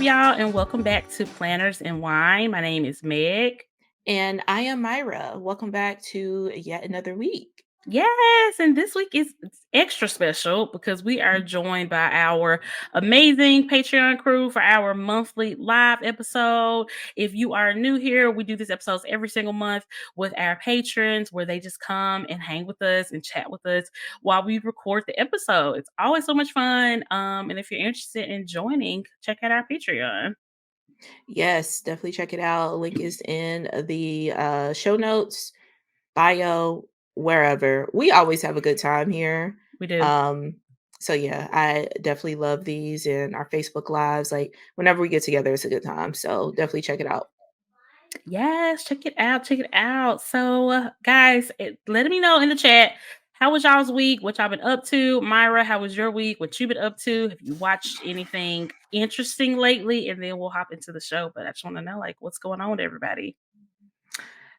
y'all, and welcome back to Planners and Wine. My name is Meg. And I am Myra. Welcome back to yet another week. Yes, and this week is extra special because we are joined by our amazing Patreon crew for our monthly live episode. If you are new here, we do these episodes every single month with our patrons where they just come and hang with us and chat with us while we record the episode. It's always so much fun. And if you're interested in joining, check out our Patreon. Yes, definitely check it out. Link is in the show notes, bio, wherever. We always have a good time here. We do. So yeah, I definitely love these and our Facebook lives. Like whenever we get together, it's a good time. So definitely check it out. Yes, check it out. Check it out. So, guys, let me know in the chat. How was y'all's week? What y'all been up to? Myra, how was your week? What you been up to? Have you watched anything interesting lately? And then we'll hop into the show. But I just want to know, like, what's going on with everybody?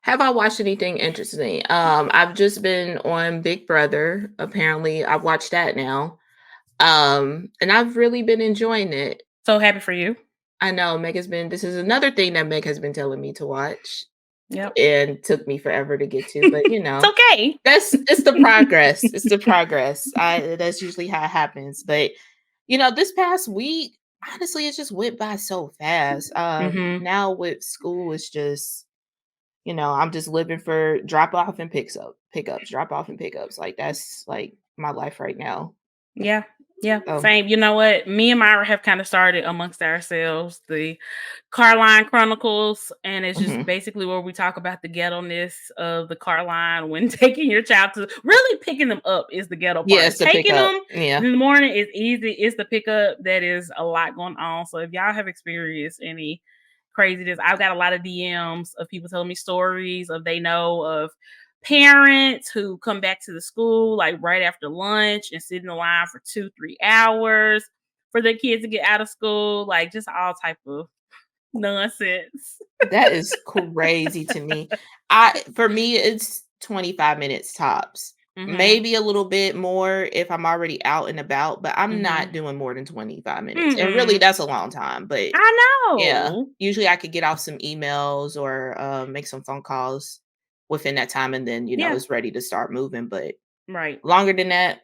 Have I watched anything interesting? I've just been on Big Brother. Apparently, I've watched that now. And I've really been enjoying it. So happy for you. I know this is another thing that Meg has been telling me to watch. Yep. And took me forever to get to, but It's okay. it's the progress. It's the progress. That's usually how it happens. But this past week, honestly, it just went by so fast. Now with school, it's just, I'm just living for drop off and pickups, drop off and pickups. Like that's like my life right now. Yeah. Same. You know what? Me and Myra have kind of started amongst ourselves the car line chronicles, and it's just basically where we talk about the ghetto-ness of the car line when taking your child to really picking them up is the ghetto part. Yeah, Taking them in the morning is easy. It's the pickup that is a lot going on. So if y'all have experienced any craziness, I've got a lot of DMs of people telling me stories of they know of parents who come back to the school like right after lunch and sit in the line for 2-3 hours for their kids to get out of school, like just all type of nonsense. That is crazy to me. For me, it's 25 minutes tops. Maybe a little bit more if I'm already out and about, but I'm not doing more than 25 minutes. And really, that's a long time. But I know. yeah, usually I could get off some emails or make some phone calls within that time, and then it's ready to start moving. But longer than that,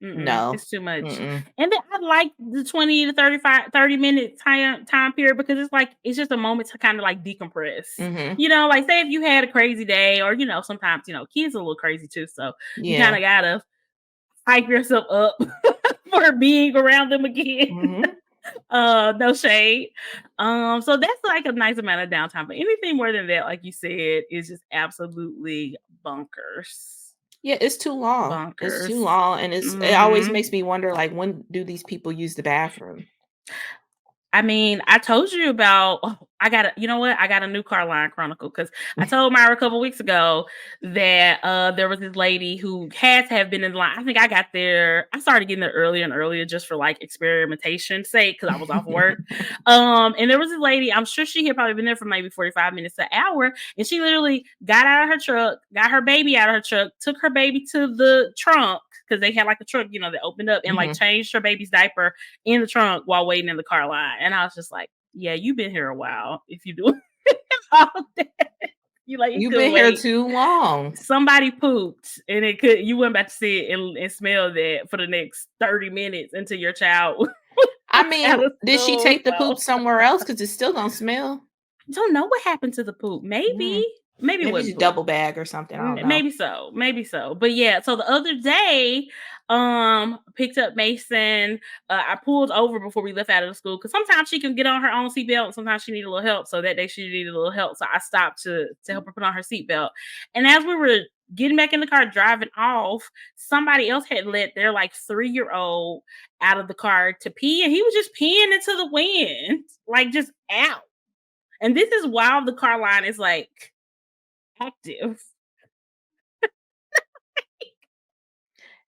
no, it's too much. And then I like the 20 to 30-minute time period because it's just a moment to kind of like decompress. Like say if you had a crazy day, or sometimes kids are a little crazy too, so you kind of gotta hype yourself up for being around them again. No shade. So that's like a nice amount of downtime, but anything more than that, like you said, is just absolutely bonkers. Yeah, it's too long. Bonkers. It's too long, and it always makes me wonder, like, when do these people use the bathroom? I mean, I told you about. I got a new car line chronicle because I told Myra a couple weeks ago that there was this lady who had to have been in line. I think I got there. I started getting there earlier and earlier just for like experimentation sake because I was off work. And there was this lady. I'm sure she had probably been there for maybe 45 minutes to an hour, and she literally got out of her truck, got her baby out of her truck, took her baby to the trunk because they had like a truck, that opened up and like changed her baby's diaper in the trunk while waiting in the car line. And I was just like, yeah, you've been here a while. If you do all that, you've been here too long. Somebody pooped, and you went back to sit and smell that for the next 30 minutes until your child. I mean, did she take the poop somewhere else? Because it's still gonna smell. Don't know what happened to the poop. Maybe it's double bag or something. I don't know. Maybe so. But yeah, so the other day, picked up Mason. I pulled over before we left out of the school because sometimes she can get on her own seatbelt and sometimes she needed a little help. So that day she needed a little help. So I stopped to help her put on her seatbelt. And as we were getting back in the car, driving off, somebody else had let their like 3-year-old out of the car to pee, and he was just peeing into the wind, like just out. And this is while the car line is like active.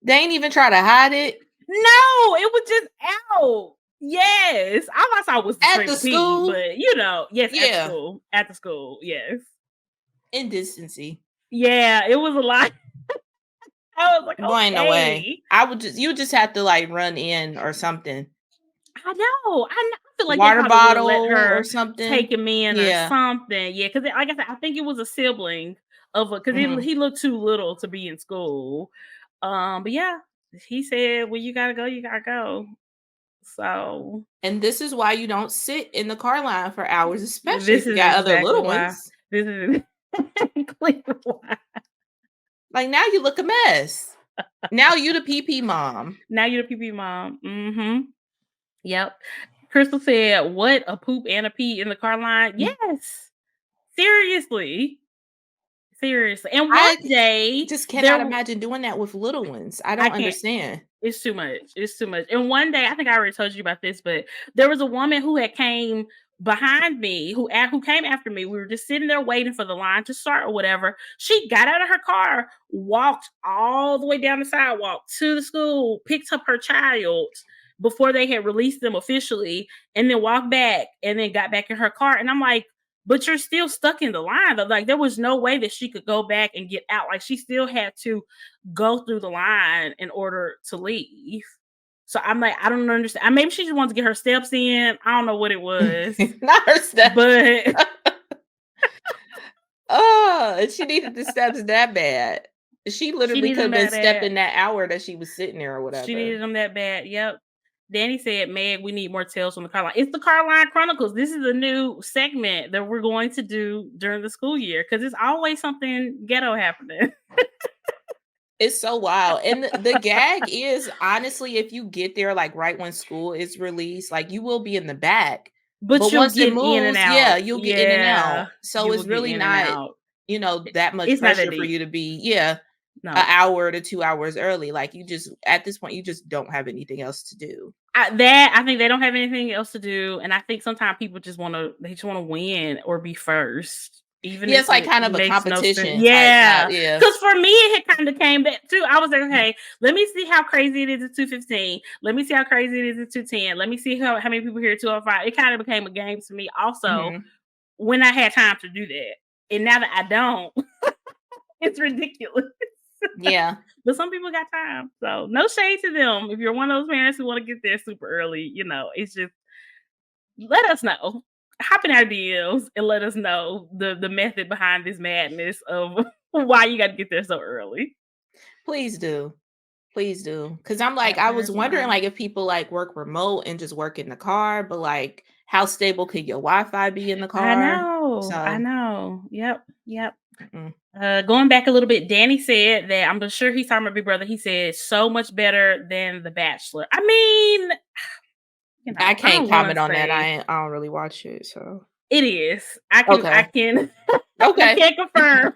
They ain't even try to hide it. No, it was just out. Yes, all I saw was at the school, but yes, at the school, yes. Indecency. Yeah, it was a lot. I was like, no way. You just have to like run in or something. I feel like they Water probably would have let bottle or her something? take him in or Yeah. something. Yeah, because like I said, I think it was a sibling of a because Mhm. he looked too little to be in school. But yeah, he said, "Well, you gotta go, you gotta go." So And this is why you don't sit in the car line for hours, especially this if you is got other exactly little why. ones. This is exactly why. Like, now you look a mess. Now you the PP mom. Now you're the PP mom. Mm-hmm. Yep. Crystal said, "What a poop and a pee in the car line." Yes, seriously. Seriously, and one I day just there cannot w imagine doing that with little ones. I I don't can't understand. it's too much, it's too much, and one day I think I already told you about this, but there was a woman who had came behind me, who came after me. We were just sitting there waiting for the line to start or whatever. She got out of her car, walked all the way down the sidewalk to the school, picked up her child before they had released them officially, and then walked back, and then got back in her car, and I'm like, "But you're still stuck in the line, though." Like, there was no way that she could go back and get out. Like, she still had to go through the line in order to leave. So I'm like, I don't understand. Maybe she just wanted to get her steps in. I don't know what it was, Not her steps. but Oh, she needed the steps that bad. She she literally needed could them have been that bad. stepping that hour that she was sitting there or She whatever. needed them that bad. Yep. Danny said, "Meg, we need more tales from the Carline." It's the Carline Chronicles. This is a new segment that we're going to do during the school year because it's always something ghetto happening. It's so wild. And the gag is honestly, if you get there like right when school is released, like you will be in the back. But But you'll once it get in and moves, yeah, out. you'll get in and Yeah. out. So You will it's get really in and not, out. that much It's not that pressure for deep. you to be, yeah, an No. hour to 2 hours early. Like you just at this point, you just don't have anything else to do. I think they don't have anything else to do, and I think sometimes people just wanna win or be first, even Yeah, if it's like it kind of a makes no sense. competition type Yeah, vibe. Yeah. because for me, it had kinda came back too. I was like, "Okay, let me see how crazy it is at 2:15. Let me see how crazy it is at 2:10. Let me see how many people here at 2:05." It kinda became a game to me also Mhm. when I had time to do that, and now that I don't, it's ridiculous. Yeah. But some people got time, so no shade to them. If you're one of those parents who wanna get there super early, it's just let us know. Hop in our DMs and let us know the method behind this madness of why you gotta get there so early. Please do. Please do. Cause I'm like, Yep, I let was us wondering know. like if people like work remote and just work in the car, but like how stable could your Wi-Fi be in the I car? know, I So know. Yep, yep. mm-mm. Going back a little bit, Danny said that I'm sure he's talking about Big Brother. He said so much better than The Bachelor. I mean, I I can't don't want comment to on that. say I don't really watch it. So it is. I okay. can, I Okay. can confirm.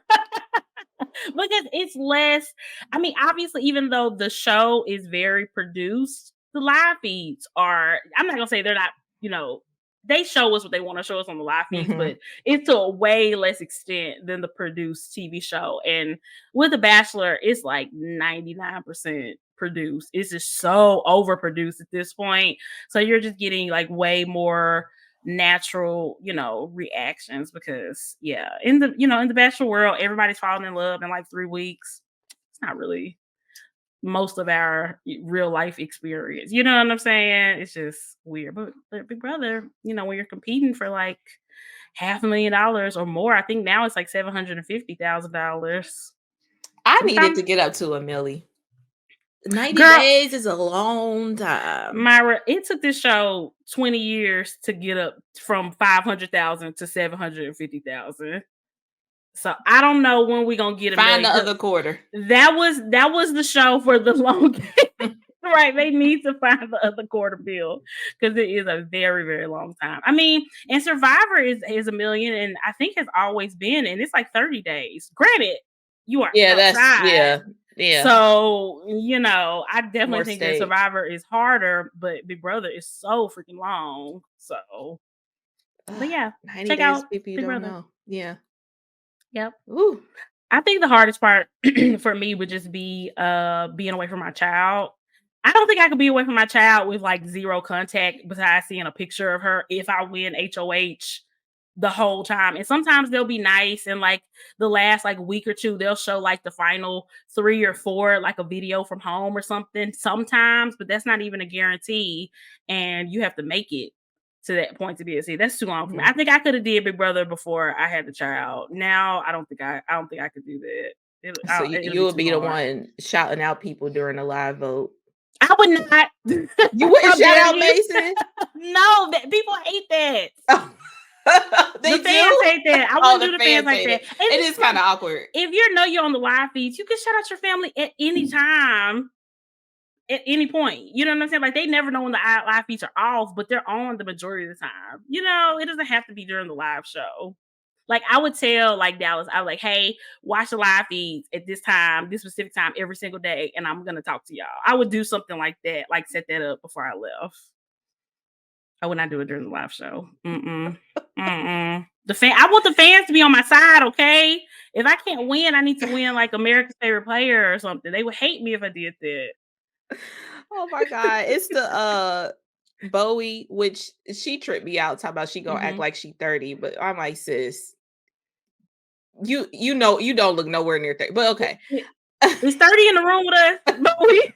Because it's less. I mean, obviously, even though the show is very produced, the live feeds are, I'm not gonna say they're not, you know, they show us what they want to show us on the live feeds, Hmm. but it's to a way less extent than the produced TV show. And with The Bachelor, it's like 99% produced. It's just so overproduced at this point. So you're just getting like way more natural, reactions because yeah, in the bachelor world, everybody's falling in love in like 3 weeks. It's not really most of our real life experience. You know what I'm saying? It's just weird. But Big Brother, when you're competing for like $500,000 or more, I think now it's like $750,000. I needed Sometimes, to get up to a milli. 90 girl, days is a long time. Myra, it took this show 20 years to get up from 500,000 to 750,000. So I don't know when we're gonna get a Find the million other because quarter. that was the show for the longest. Right. They need to find the other quarter bill because it is a very, very long time. I mean, and Survivor is a million, and I think has always been, and it's like 30 days. Granted, you are Yeah, that's outside. yeah. Yeah. So, I definitely More think that stakes. Survivor is harder, but Big Brother is so freaking long. So, but Ugh, yeah, 90 check days, out people you Big don't Brother. know. Yeah. Yep. Ooh. I think the hardest part for me would just be being away from my child. I don't think I could be away from my child with like zero contact besides seeing a picture of her if I win HOH the whole time. And sometimes they'll be nice and like the last like week or two, they'll show like the final 3 or 4, like a video from home or something sometimes, but that's not even a guarantee. And you have to make it to that point to be able to see. That's too long for me. Mhm. I think I could have did Big Brother before I had the child. Now I don't think I could do that. So It'll you be would too be the hard. one shouting out people during the live vote. I would not. You wouldn't How shout dare out you? Mason? No, people hate that. Oh. The They fans do? hate that. I Oh, wouldn't the do the fans fans like hate that. it. And It it's is kinda like awkward. if you're on the live feeds, you can shout out your family at any time, at any point. You know what I'm saying? Like they never know when the live feeds are off, but they're on the majority of the time. It doesn't have to be during the live show. Like I would tell like Dallas, I was like, hey, watch the live feeds at this time, this specific time every single day, and I'm gonna talk to y'all. I would do something like that, like set that up before I left. I would not do it during the live show. Mm-mm. Mm-mm. I want the fans to be on my side, okay? If I can't win, I need to win like America's favorite player or something. They would hate me if I did that. Oh my god. It's the Bowie, which she tripped me out talking about she gonna act Mhm. like she 30, but I'm like, sis, you don't look nowhere near 30. But okay. Is 30 in the room with us? But we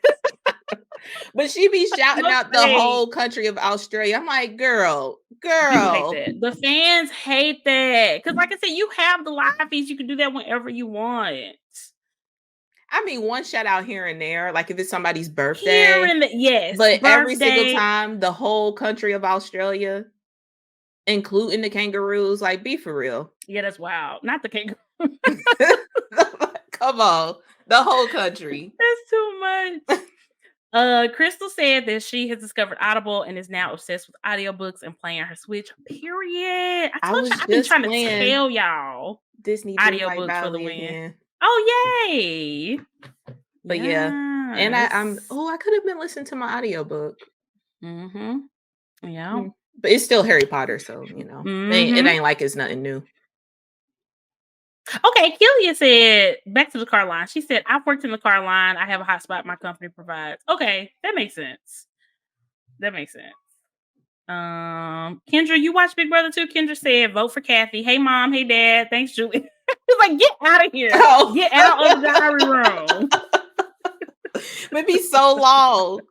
But she be shouting no out the shade. whole country of Australia. I'm like, girl, People hate girl. that. The fans hate that. Because like I said, you have the live feeds. You can do that whenever you want. I mean, one shout out here and there, like if it's somebody's Here birthday, in the yes, but every single birthday. time the whole country of Australia, including the kangaroos, like be for real. Yeah, that's wild. Not the kangaroo. Come on, the whole country. That's too much. Crystal said that she has discovered Audible and is now obsessed with audiobooks and playing her Switch. Period. I I told you was I've been just trying to playing tell y'all Disney Dreamlight audiobooks for the Valley win. again. Oh yay! But yeah. And Yes. I could have been listening to my audiobook. Mm-hmm. Yeah. Mm. But it's still Harry Potter, so it Mm-hmm. ain't like it's nothing new. Okay, Kelia said, back to the car line. She said, I've worked in the car line. I have a hotspot my company provides. Okay, that makes sense. That makes sense. Kendra, you watch Big Brother too? Kendra said, vote for Kathy. Hey mom, hey dad. Thanks, Julie. He's like, get out of here. Oh. Get out of the diary room. It'd be so long.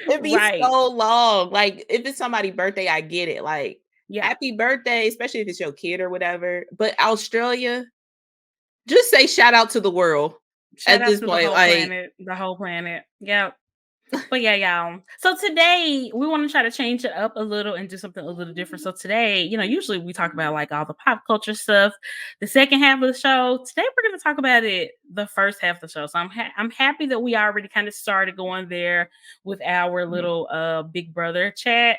It'd be Right. so long. Like if it's somebody's birthday, I get it. Like Yeah. happy birthday, especially if it's your kid or whatever. But Australia, just say shout out to the world Shout at out this to the point. whole Like, planet. The whole planet. Yep. But yeah, y'all. So today we want to try to change it up a little and do something a little different. So today, usually we talk about like all the pop culture stuff. The second half of the show. Today we're going to talk about it. The first half of the show. So I'm happy that we already kind of started going there with our little Big Brother chat.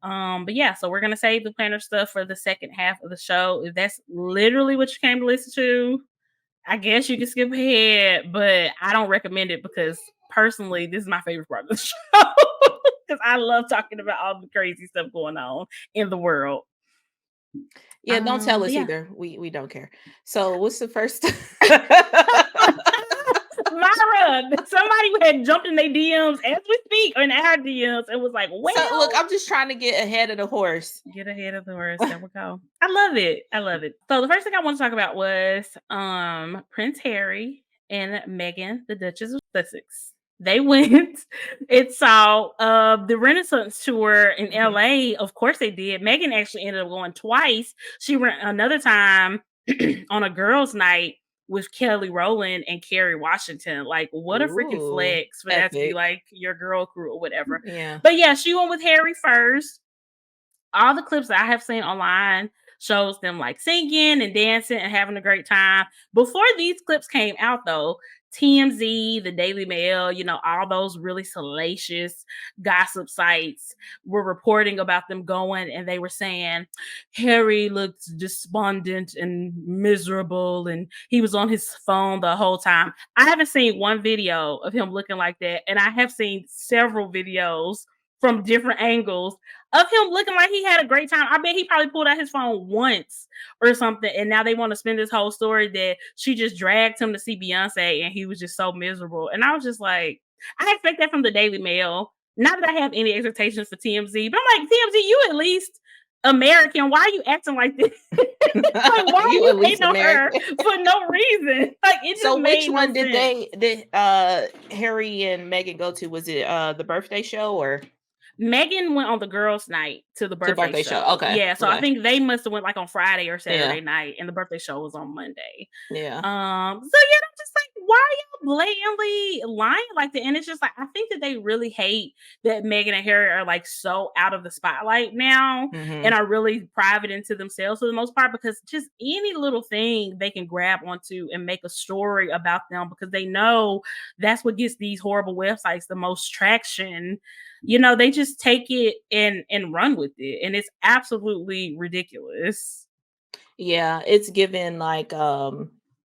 But yeah, so we're gonna save the planner stuff for the second half of the show. If that's literally what you came to listen to, I guess you can skip ahead, but I don't recommend it because personally, this is my favorite part of the show because I love talking about all the crazy stuff going on in the world. yeah, don't tell But us yeah. either. We don't care. So what's the first Myra, somebody had jumped in their DMs as we speak, or in our DMs, and was like, So look, well, I'm just trying to get ahead of the horse. get ahead of the horse. There we go. I love it. I love it. So the first thing I want to talk about was Prince Harry and Meghan, the Duchess of Sussex. They went and saw the Renaissance tour in Mhm. LA. Of course they did. Meghan actually ended up going twice. She went another time on a girls' night with Kelly Rowland and Kerry Washington. Like, what a freaking Ooh, flex for that to be epic. like your girl crew or whatever. Yeah. But yeah, she went with Harry first. All the clips that I have seen online shows them like singing and dancing and having a great time. Before these clips came out, though, TMZ, the Daily Mail, all those really salacious gossip sites were reporting about them going, and they were saying Harry looked despondent and miserable, and he was on his phone the whole time. I haven't seen one video of him looking like that, and I have seen several videos from different angles of him looking like he had a great time. I bet he probably pulled out his phone once or something, and now they want to spin this whole story that she just dragged him to see Beyonce and he was just so miserable. And I was just like, I expect that from the Daily Mail. Not that I have any expectations for TMZ, but I'm like, TMZ, you at least American. Why are you acting like this? Like, why are You you at least hating on her American. for no reason? Like, it just So which made no one did sense. Harry and Meghan go to? Was it the birthday show or Megan went on the girls' night to the the birthday birthday show? show. Okay. Yeah, so I Okay. think they must have went like on Friday or Yeah. Saturday night, and the birthday show was on Monday. Yeah. So yeah, I'm just like, why are y'all blatantly lying like that? And it's just like, I think that they really hate that Meghan and Harry are like so out of the spotlight now and Mhm. are really private into themselves for the most part, because just any little thing they can grab onto and make a story about them, because they know that's what gets these horrible websites the most traction. They just take it and run with it, and it's absolutely ridiculous. Yeah, it's given like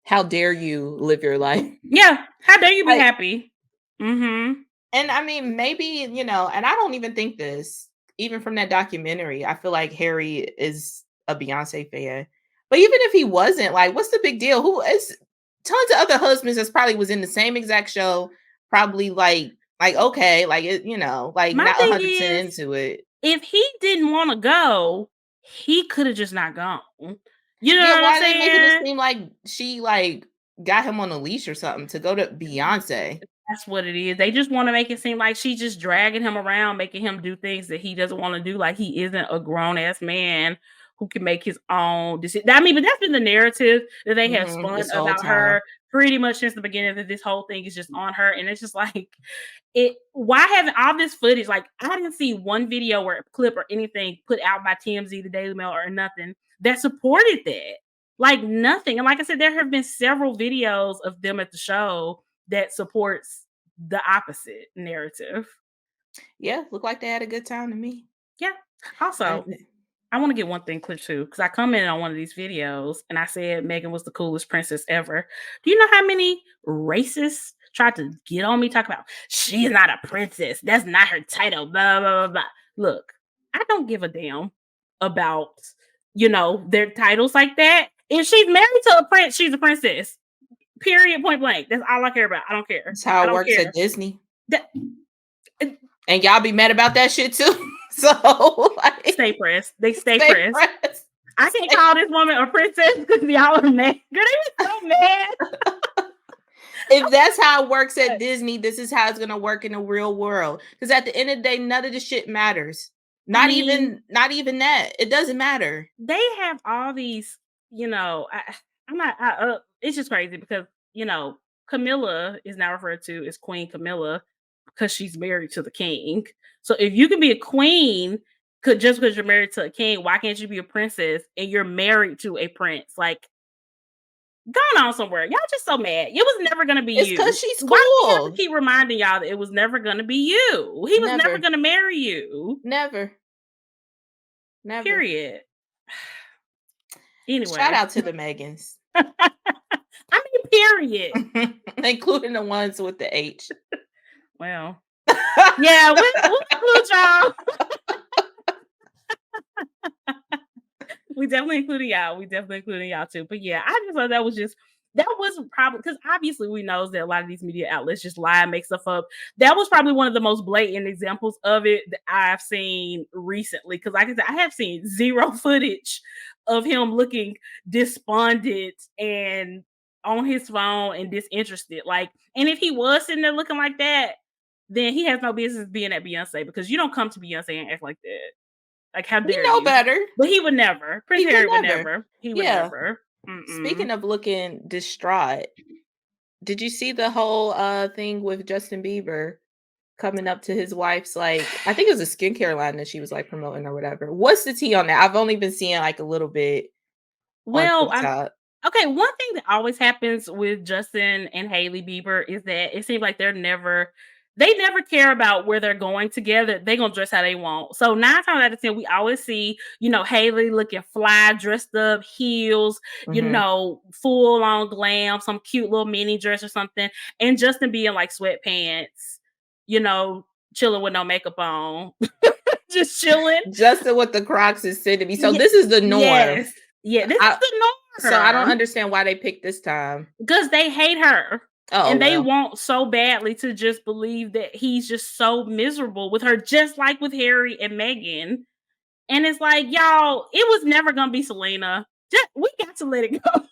how dare you live your life? Yeah, how dare you be Like, happy? Mhm. and I mean, maybe, and I don't even think this, even from that documentary, I feel like Harry is a Beyonce fan. But even if he wasn't, like, what's the big deal? Who is tons of other husbands that's probably was in the same exact show, probably like okay, like it, like My not thing 100% is, into it. if he didn't wanna go, he coulda just not gone. You know Yeah, what I'm why are they making it saying? seem like she like got him on a leash or something to go to Beyonce? That's what it is. They just wanna make it seem like she's just dragging him around, making him do things that he doesn't wanna do, like he isn't a grown ass man who can make his own decision. I mean, but that's been the narrative that they have spun This whole about time. her pretty much since the beginning, that this whole thing is just on her, and it's just like, it why haven't all this footage, like, I didn't see one video or a clip or anything put out by TMZ, the Daily Mail, or nothing that supported that. Like, nothing. And like I said, there have been several videos of them at the show that supports the opposite narrative. Yeah, look like they had a good time to me. Yeah. I, Also, I want to get one thing clear too, because I commented on one of these videos and I said Megan was the coolest princess ever. Do you know how many racists tried to get on me talking about she's not a princess? That's not her title. Blah blah blah blah. Look, I don't give a damn about their titles like that. If she's married to a prince, she's a princess. Period. Point blank. That's all I care about. I don't care. that's how I it don't works care. at Disney. That, And y'all be mad about that shit too. So like stay pressed. They stay stay pressed. pressed. I can't call this woman a princess because y'all are mad. Girl, they were so mad. If that's how it works at Disney, this is how it's gonna work in the real world. Because at the end of the day, none of the shit matters. I Not mean, even, not even that. It doesn't matter. they have all these, I'm not, it's just crazy because, Camilla is now referred to as Queen Camilla because she's married to the king. So if you can be a queen, just because you're married to a king, why can't you be a princess and you're married to a prince? Like, going on somewhere. Y'all just so mad. It was never gonna be It's because you. she's Why do we have to cool. keep reminding y'all that it was never gonna be you? He was never Never, gonna marry you. never, never. Period. Shout Anyway. out to the Megans, I mean, period. including the ones with the H. Well, yeah, we'll include y'all. We definitely included y'all. We definitely included y'all too. But yeah, I just thought that was probably because obviously we knows that a lot of these media outlets just lie and make stuff up. That was probably one of the most blatant examples of it that I've seen recently. Because like I said, I have seen zero footage of him looking despondent and on his phone and disinterested. Like, and if he was sitting there looking like that, then he has no business being at Beyonce, because you don't come to Beyonce and act like that. Like, how We dare know you? better. But he would never. Prince He would Harry would never. never. He would Yeah. never. Mm-mm. Speaking of looking distraught, did you see the whole thing with Justin Bieber coming up to his wife's, like, I think it was a skincare line that she was like promoting or whatever. What's the tea on that? I've only been seeing like a little bit on Well, TikTok. okay. One thing that always happens with Justin and Hailey Bieber is that it seems like they never care about where they're going together. They gonna dress how they want. So 9 times out of 10, we always see, Hailey looking fly, dressed up, heels, Mhm. full on glam, some cute little mini dress or something, and Justin being like sweatpants, you know, chilling with no makeup on, just chilling. Justin with the Crocs is sending me. So Ye this is the norm. yes. Yeah, this is I the so I don't norm, understand why they picked this time. because they hate her, Oh and they well. want so badly to just believe that he's just so miserable with her, just like with Harry and Meghan. And it's like, y'all, it was never gonna be Selena. We got to let it go.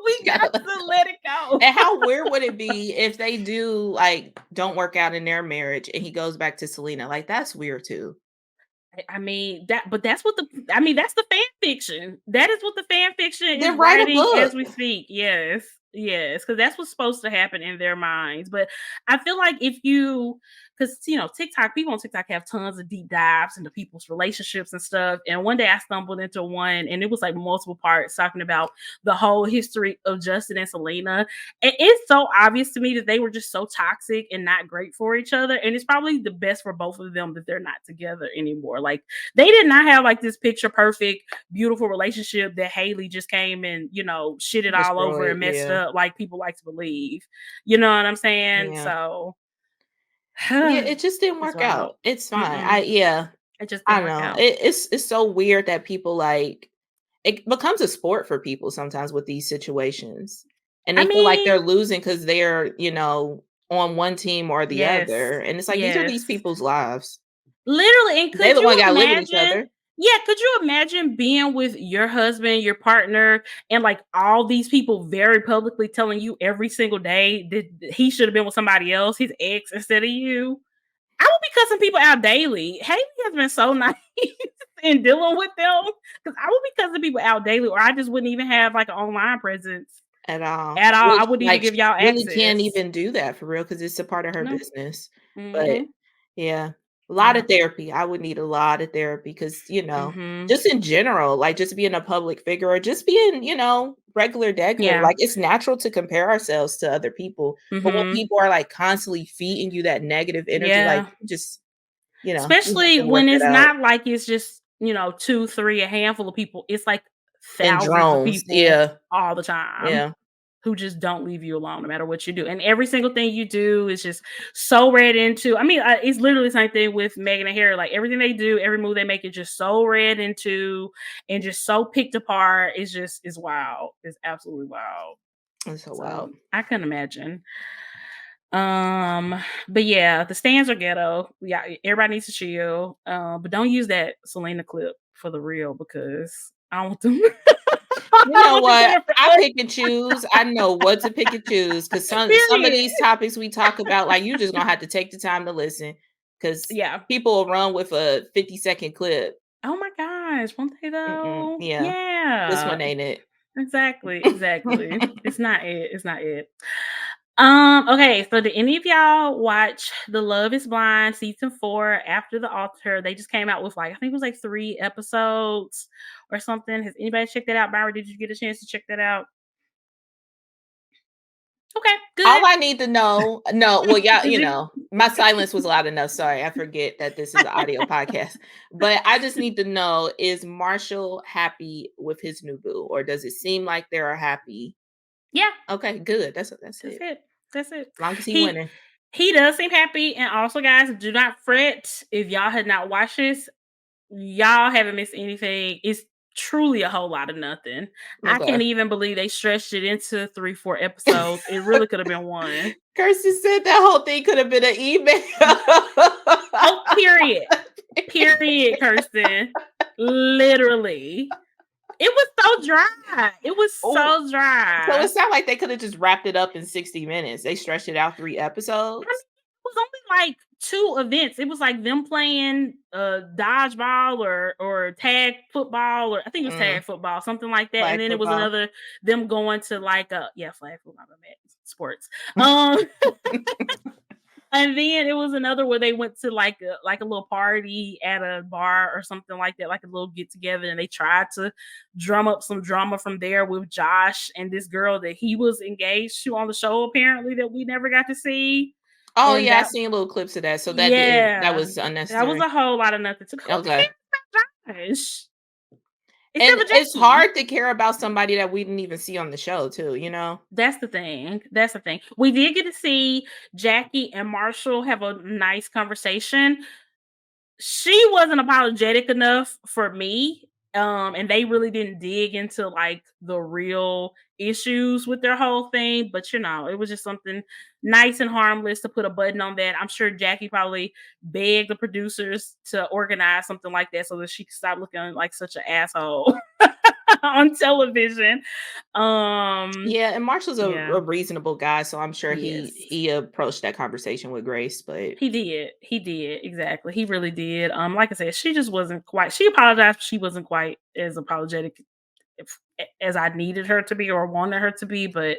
We got to let it go. And how weird would it be if they do like don't work out in their marriage and he goes back to Selena? Like that's weird too. I mean but that's what that's the fan fiction. That is what the fan fiction is Then write a writing as book. we speak. Yes. Yes, because that's what's supposed to happen in their minds. But I feel like because TikTok, people on TikTok have tons of deep dives into people's relationships and stuff. And one day I stumbled into one and it was like multiple parts talking about the whole history of Justin and Selena. And it's so obvious to me that they were just so toxic and not great for each other. And it's probably the best for both of them that they're not together anymore. Like they did not have like this picture perfect, beautiful relationship that Haley just came and, shit it all over Destroyed. and messed Yeah. up like people like to believe. You know what I'm saying? Yeah. So Yeah, it just didn't it's work wild. out. It's fine. Mm-mm. Yeah, It just I didn't don't work know. out. It's so weird that people like it becomes a sport for people sometimes with these situations. And I they feel like mean, they're losing because they're, on one team or the yes. other. And it's like these are Yes. these people's lives. Literally, and They could the one you gotta live with each imagine? other. Yeah, could you imagine being with your husband, your partner, and like all these people very publicly telling you every single day that he should have been with somebody else, his ex, instead of you? I would be cussing people out daily. Haley has been so nice in dealing with them because I would be cussing people out daily, or I just wouldn't even have like an online presence At all. at all. I Which, wouldn't even like, give she y'all really can't access. even do that for real because it's a part of her No. business. But, Mhm. yeah, a lot Yeah. of therapy. I would need a lot of therapy because, Mhm. just in general, like, just being a public figure or just being, regular degular, Yeah. like, it's natural to compare ourselves to other people, but when Mhm. people are, like, constantly feeding you that negative energy, like, Yeah. just, you have Especially to work when it it's out. not like it's just, 2, 3, a handful of people. It's like In thousands of drones. people Yeah. all the time Yeah. who just don't leave you alone no matter what you do. And every single thing you do is just so read into. It's literally the same thing with Meghan and Harry. Like everything they do, every move they make is just so read into and just so picked apart. It's wild. It's absolutely wild. It's so So wild. I couldn't imagine. But yeah, the stands are ghetto. Yeah, everybody needs to chill. But don't use that Selena clip for the real because I don't want them. I You don't know want them what? coming for I us. pick and choose. I know what to pick and choose because some of Period. these topics we talk about, like you just gonna have to take the time to listen because Yeah. people will run with a 50-second clip. Oh my gosh, won't they Mm-mm, though? yeah, this Yeah. one ain't it. Exactly. Exactly. It's not it. It's not it. Okay, so did any of y'all watch The Love is Blind season 4 After the Altar? They just came out with like I think it was like 3 episodes or something. Has anybody checked that out? Myra, did you get a chance to check that out? Okay, All good. I need to know, no, well, y'all, Did you my silence was loud enough. Sorry, I forget that this is an audio podcast. But I just need to know: is Marshall happy with his new boo, or does it seem like they are happy? Yeah, Okay, good. That's that's it. it. That's it. As long as he He winning. he does seem happy. And also, guys, do not fret if y'all had not watched this. Y'all haven't missed anything. It's truly a whole lot of nothing. I Okay. can't even believe they stretched it into 3, 4 episodes. It really could have been one. Kirsten said that whole thing could have been an email. Oh, period. Period, Kirsten. Literally. It was so dry. It was Oh, so so dry. it sounded like they could have just wrapped it up in 60 minutes. They stretched it out 3 I mean, episodes. it was only like 2 events. It was like them playing dodgeball or tag football, or I think it was Mm, tag football, something like that. And flag then it was football. another them going to like flag football, I meant sports. Um and then it was another where they went to like a little party at a bar or something like that, like a little get together, and they tried to drum up some drama from there with Josh and this girl that he was engaged to on the show apparently that we never got to see. Oh, And yeah, I that seen little clips of that. So that yeah, was that was unnecessary. a whole lot of nothing. Who Okay. cares about Josh? Except And for it's Jackie. hard to care about somebody that we didn't even see on the show too, you know? That's the thing. That's the thing. We did get to see Jackie and Marshall have a nice conversation. She wasn't apologetic enough for me. And they really didn't dig into like the real issues with their whole thing, but it was just something nice and harmless to put a button on that. I'm sure Jackie probably begged the producers to organize something like that so that she could stop looking like such an asshole on television. Yeah, and Marshall's Yeah, a reasonable guy, so I'm sure he he is. he approached that conversation with grace, but He did. He did. Exactly. He really did. Like I said, she just wasn't quite she apologized, but she wasn't quite as apologetic if, as I needed her to be or wanted her to be, but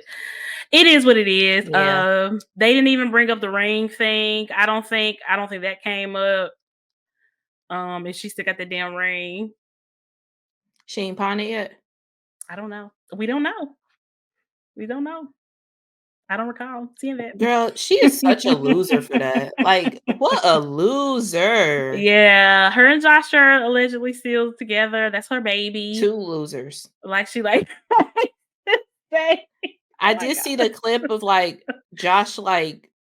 it is what it is. yeah. They didn't even bring up the ring thing. I don't think that came up. And she still got the damn ring. She ain't pawned it yet? I don't know. We don't know. We don't know. I don't recall seeing that. Girl, she is such a loser for that. Like, what a loser. Yeah, her and Josh are allegedly still together. That's her baby. 2 losers. Like she like say. Oh I my did see the god. clip of, like, Josh, like,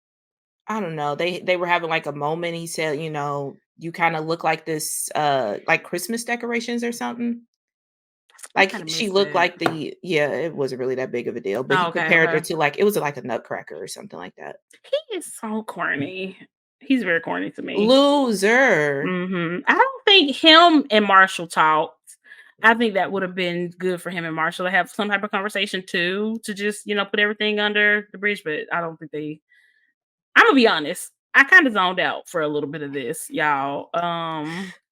I don't know, they were having, like, a moment. He said, "You kinda look like this, like, Christmas decorations or something." I Like, kind of she missed looked that. like the yeah, it wasn't really that big of a deal, but Oh, he okay, compared her okay. to, like it was like a nutcracker or something like that. He is so corny. He's very corny to me. Loser. I don't think him and Marshall talked. I think that would have been good for him and Marshall to have some type of conversation too, to just, put everything under the bridge. But I don't think they I'm gonna be honest. I kind of zoned out for a little bit of this, y'all.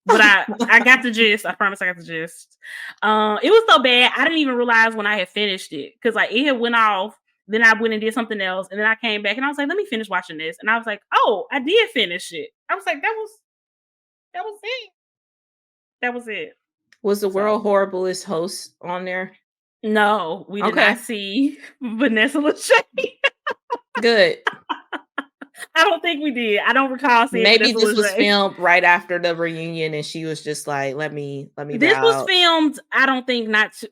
But I got the gist. I promise I got the gist. It was so bad I didn't even realize when I had finished it because like it had went off. Then I went and did something else, and then I came back and I was like, "Let me finish watching this." And I was like, "Oh, I did finish it." I was like, "That was it. That was it." Was the So world horriblest host on there? no, we did not Okay, see Vanessa Lachey. good. I don't think we did. I don't recall seeing Maybe Vanessa this was Lachey. filmed right after the reunion and she was just like, "Let me This bow was out." filmed, I don't think not too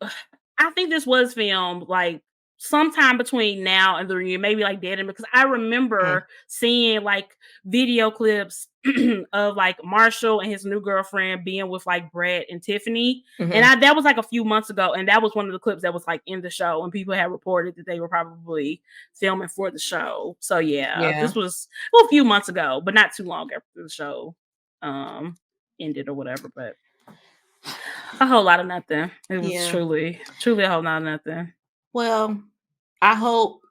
I think this was filmed, like, sometime between now and the reunion, maybe, like, dead end because I Mm, remember seeing, like, video clips of, like, Marshall and his new girlfriend being with, like, Brett and Tiffany, and mhm. I that was, like, a few months ago, and that was one of the clips that was, like, in the show, and people had reported that they were probably filming for the show. So, yeah, Yeah, this was, well, a few months ago, but not too long after the show, um, ended or whatever, but a whole lot of nothing. It was yeah. truly, truly a whole lot of nothing. Well, I hope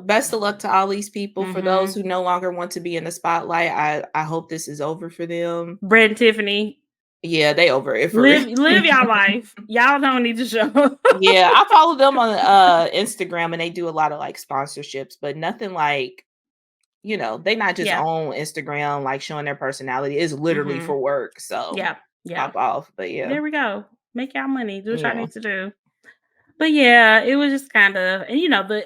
best of luck to all these people. For those Mhm. who no longer want to be in the spotlight, I hope this is over for them. Brett and Tiffany, Yeah, they over it for real. live y'all life. Y'all don't need to show. Yeah, I follow them on Instagram and they do a lot of like sponsorships, but nothing like, they not just Yeah. on Instagram like showing their personality. It's literally Mhm. for work. So Yeah. Yeah. pop off. But yeah. There we go. Make y'all money. Do what y'all Yeah. need to do. But yeah, it was just kind of, and the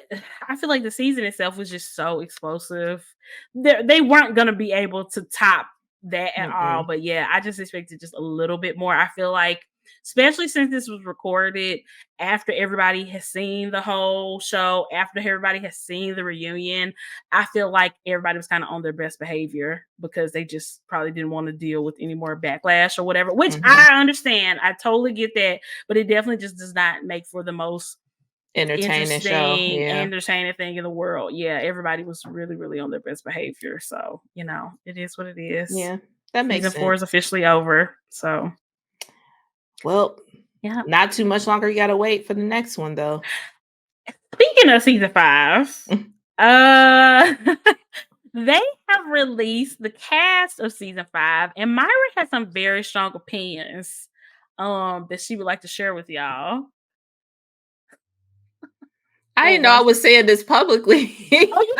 I feel like the season itself was just so explosive. They weren't gonna be able to top that at all. Mm-mm. But yeah, I just expected just a little bit more. I feel like, especially since this was recorded after everybody has seen the whole show, after everybody has seen the reunion, I feel like everybody was kind of on their best behavior because they just probably didn't want to deal with any more backlash or whatever, which Hmm. I understand. I totally get that, but it definitely just does not make for the most Entertaining show. interesting, Yeah. entertaining thing in the world. Yeah, everybody was really, really on their best behavior. So, it is what it is. Yeah. That makes Season 4 is sense. officially over. So, Well, yeah. not too much longer. You gotta wait for the next one though. Speaking of season 5, uh they have released the cast of season 5, and Myra has some very strong opinions that she would like to share with y'all. I Well, didn't know I once was saying this publicly. Oh, you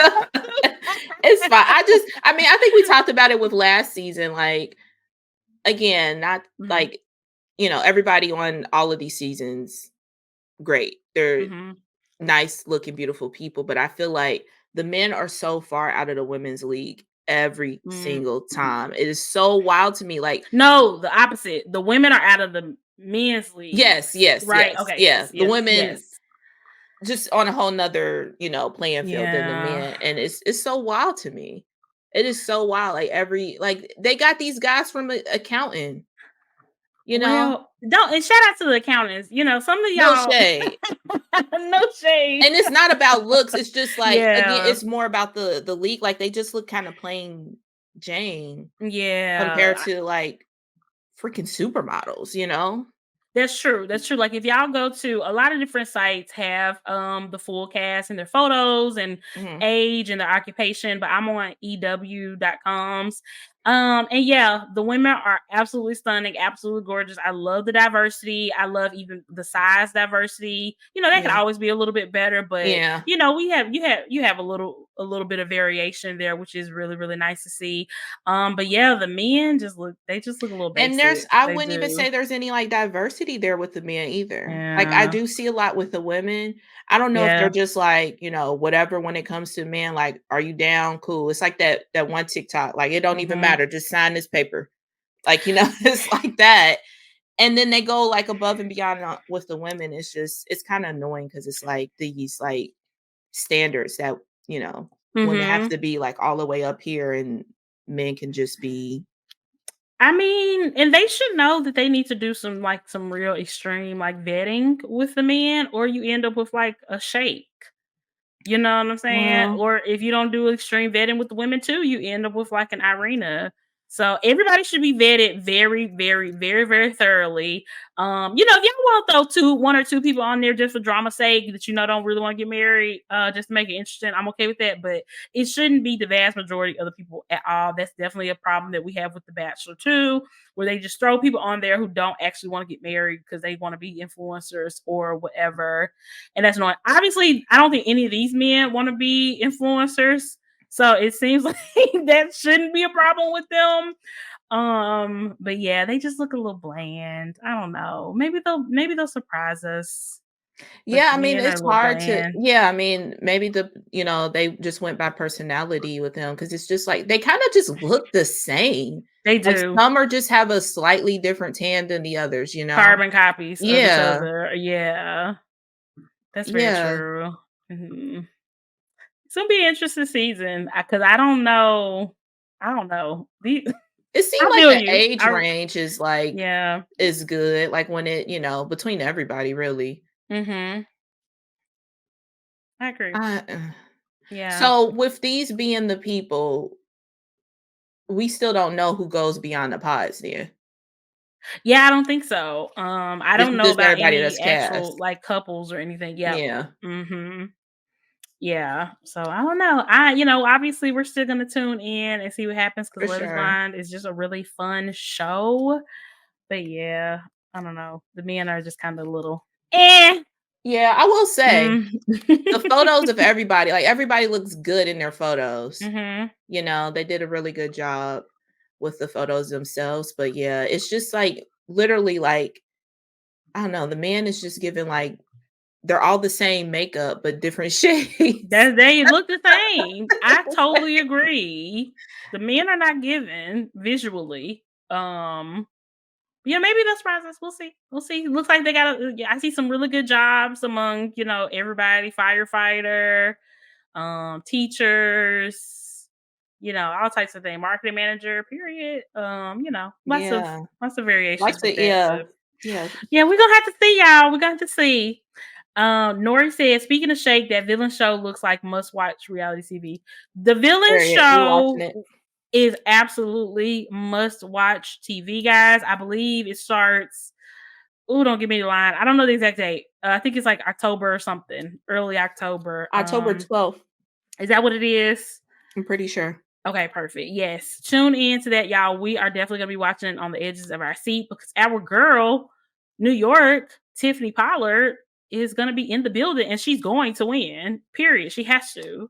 It's fine. have I think we talked about it with last season. Like, again, not Mhm, like, everybody on all of these seasons, great. They're mhm, nice looking, beautiful people. But I feel like the men are so far out of the women's league every mm, single mm. time. It is so wild to me. Like, No, the opposite. The women are out of the men's yes, leagues, yes, right? yes. Okay, Yeah. yes, The yes, women yes. just on a whole nother, playing field than the Yeah. men. And it's so wild to me. It is so wild. Like they got these guys from accounting. you know? Well, don't and shout out to the accountants. Some of No y'all shade. no shade. And it's not about looks, it's just like, again, Yeah. it's more about the leak, like, they just look kinda plain Jane compared Yeah. to, like, freaking supermodels, you know? That's true. That's true. Like if y'all go to a lot of different sites have the full cast and their photos and Mhm. age and their occupation, but I'm on ew.coms. And yeah, the women are absolutely stunning, absolutely gorgeous. I love the diversity. I love even the size diversity. That could Yeah. always be a little bit better, but Yeah. we have you have a little bit of variation there, which is really, really nice to see. But yeah, the men just look a little And basic. I They wouldn't even do. say there's any, like, diversity there with the men either. Like, I Yeah. do see a lot with the women. I don't know if they're Yeah. just, like, whatever when it comes to men, like, "Are you down? Cool." It's like that one TikTok, like, "It don't even Mhm. matter, just sign this paper." Like, it's like that. And then they go, like, above and beyond with the women. It's kinda annoying because it's, like, these, like, standards that, women have Mhm. to be, like, all the way up here and men can just be. I mean, and they should know that they need to do some real extreme like vetting with the men, or you end up with like a shake. You know what I'm saying? Well, Or if you don't do extreme vetting with the women too, you end up with like an Irina. So everybody should be vetted very, very, very, very thoroughly. If y'all want to throw one or two people on there just for drama's sake that don't really want to get married, just to make it interesting, I'm okay with that. But it shouldn't be the vast majority of the people at all. That's definitely a problem that we have with The Bachelor too, where they just throw people on there who don't actually want to get married because they want to be influencers or whatever, and that's not obviously. I don't think any of these men want to be influencers, so it seems like that shouldn't be a problem with them. But yeah, they just look a little bland. I don't know. Maybe they'll surprise us. But yeah, the I mean, men are a it's little hard to, bland. yeah, I mean, maybe they just went by personality with them because it's just like they kind of just look the same. They Like do. some are just have a slightly different tan than the others, you know? Carbon copies of each Yeah. other. Yeah, that's very Yeah. true. It's gonna be an interesting season because I don't know. I don't know. It seemed I like feel the you. age range is like Yeah. is good, like when between everybody really. Mhm. I agree. Uh, Yeah. so with these being the people, we still don't know who goes beyond the pods then. Yeah, I don't think so. I This don't is know just about everybody any that's actual, cast. like, couples or anything. Yep. Yeah, Mhm. Yeah. So, I don't know. Obviously, we're still gonna tune in and see what happens because for Love Is sure. Blind is just a really fun show. But, yeah, I don't know. The men are just kinda little, eh. Yeah, I will say Mm. the photos of everybody, like everybody looks good in their photos. Mhm. They did a really good job with the photos themselves. But yeah, it's just like literally like I don't know, the man is just giving like they're all the same makeup but different shades. That they look the same. I totally agree. The men are not given visually. Yeah, maybe they'll surprise us. We'll see. We'll see. Looks like they got. Yeah, I see some really good jobs among everybody: firefighter, teachers, all types of things. Marketing manager. Period. Yeah. Lots of Like variations with the that. yeah. But Yeah. yeah, we're gonna have to see, y'all. We're gonna have to see. Nori said, speaking of Shake, that villain show looks like must watch reality TV. The villain Period. We watching show it. is absolutely must watch TV, guys. I believe it starts. Oh, don't give me the line. I don't know the exact date. I think it's like October or something, early October. October 12th, Is that what it is? I'm pretty sure. Okay, perfect. Yes, tune in to that, y'all. We are definitely gonna be watching it on the edges of our seat because our girl, New York, Tiffany Pollard, is gonna be in the building and she's going to win. Period. She has to.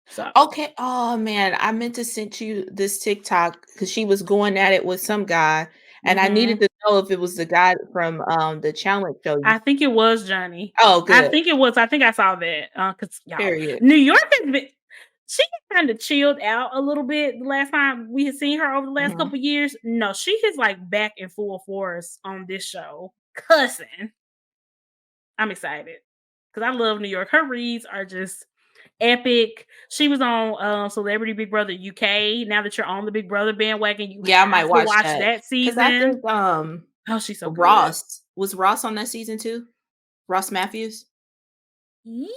So. Okay. Oh man, I meant to send you this TikTok because she was going at it with some guy, and I needed Mhm. to know if it was the guy from the challenge show. I think it was Johnny. Oh, I good. think it was. I think I saw that. Cause y'all, Period. New York has been. She kind of chilled out a little bit the last time we had seen her over the last Mhm. couple years. No, she is like back in full force on this show, cussing. I'm excited because I love New York. Her reads are just epic. She was on Celebrity Big Brother UK. Now that you're on the Big Brother bandwagon, you Yeah, I have might to watch watch that that because I season. think Oh, she's so good. Ross. Was Ross on that season too? Ross Matthews? Ye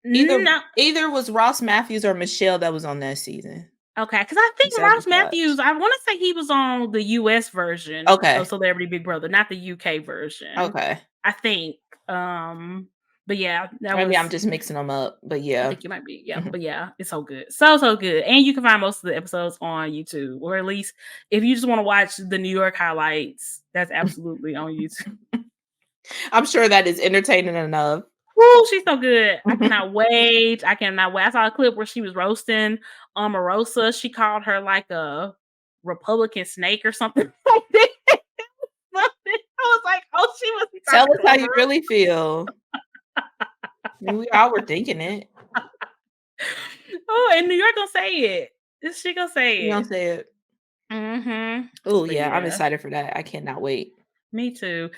Either no. either was Ross Matthews or Michelle that was on that season. Okay, because I think 'Cause I Ross just Matthews, watched. I wanna say he was on the US version of Okay. Celebrity Big Brother, not the UK version. Okay. I think, but yeah, that Maybe I'm was just mixing them up, but I yeah. think you might be, yeah, Mhm. but yeah, it's so good. So, so good, and you can find most of the episodes on YouTube, or at least if you just wanna watch the New York highlights, that's absolutely on YouTube. I'm sure that is entertaining enough. Woo, she's so good. I cannot wait. I cannot wait. I saw a clip where she was roasting Omarosa. She called her like a Republican snake or something like that. I was like, oh, she was so Tell us how clever. you really feel. I mean, we all were thinking it. Oh, and New York gonna say it. She gonna say You it. don't say it. Mm-hmm. Oh But yeah, I'm yeah. excited for that. I cannot wait. Me too.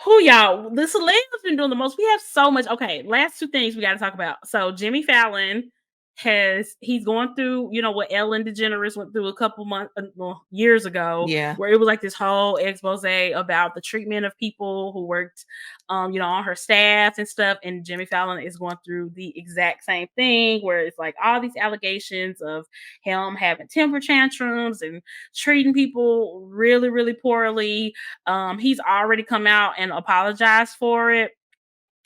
Who y'all? The celebs been doing the most. We have so much. Okay, last two things we got to talk about. So Jimmy Fallon he's going through, what Ellen DeGeneres went through a couple months, years ago, Yeah. where it was like this whole expose about the treatment of people who worked, on her staff and stuff. And Jimmy Fallon is going through the exact same thing, where it's like all these allegations of him having temper tantrums and treating people really, really poorly. He's already come out and apologized for it.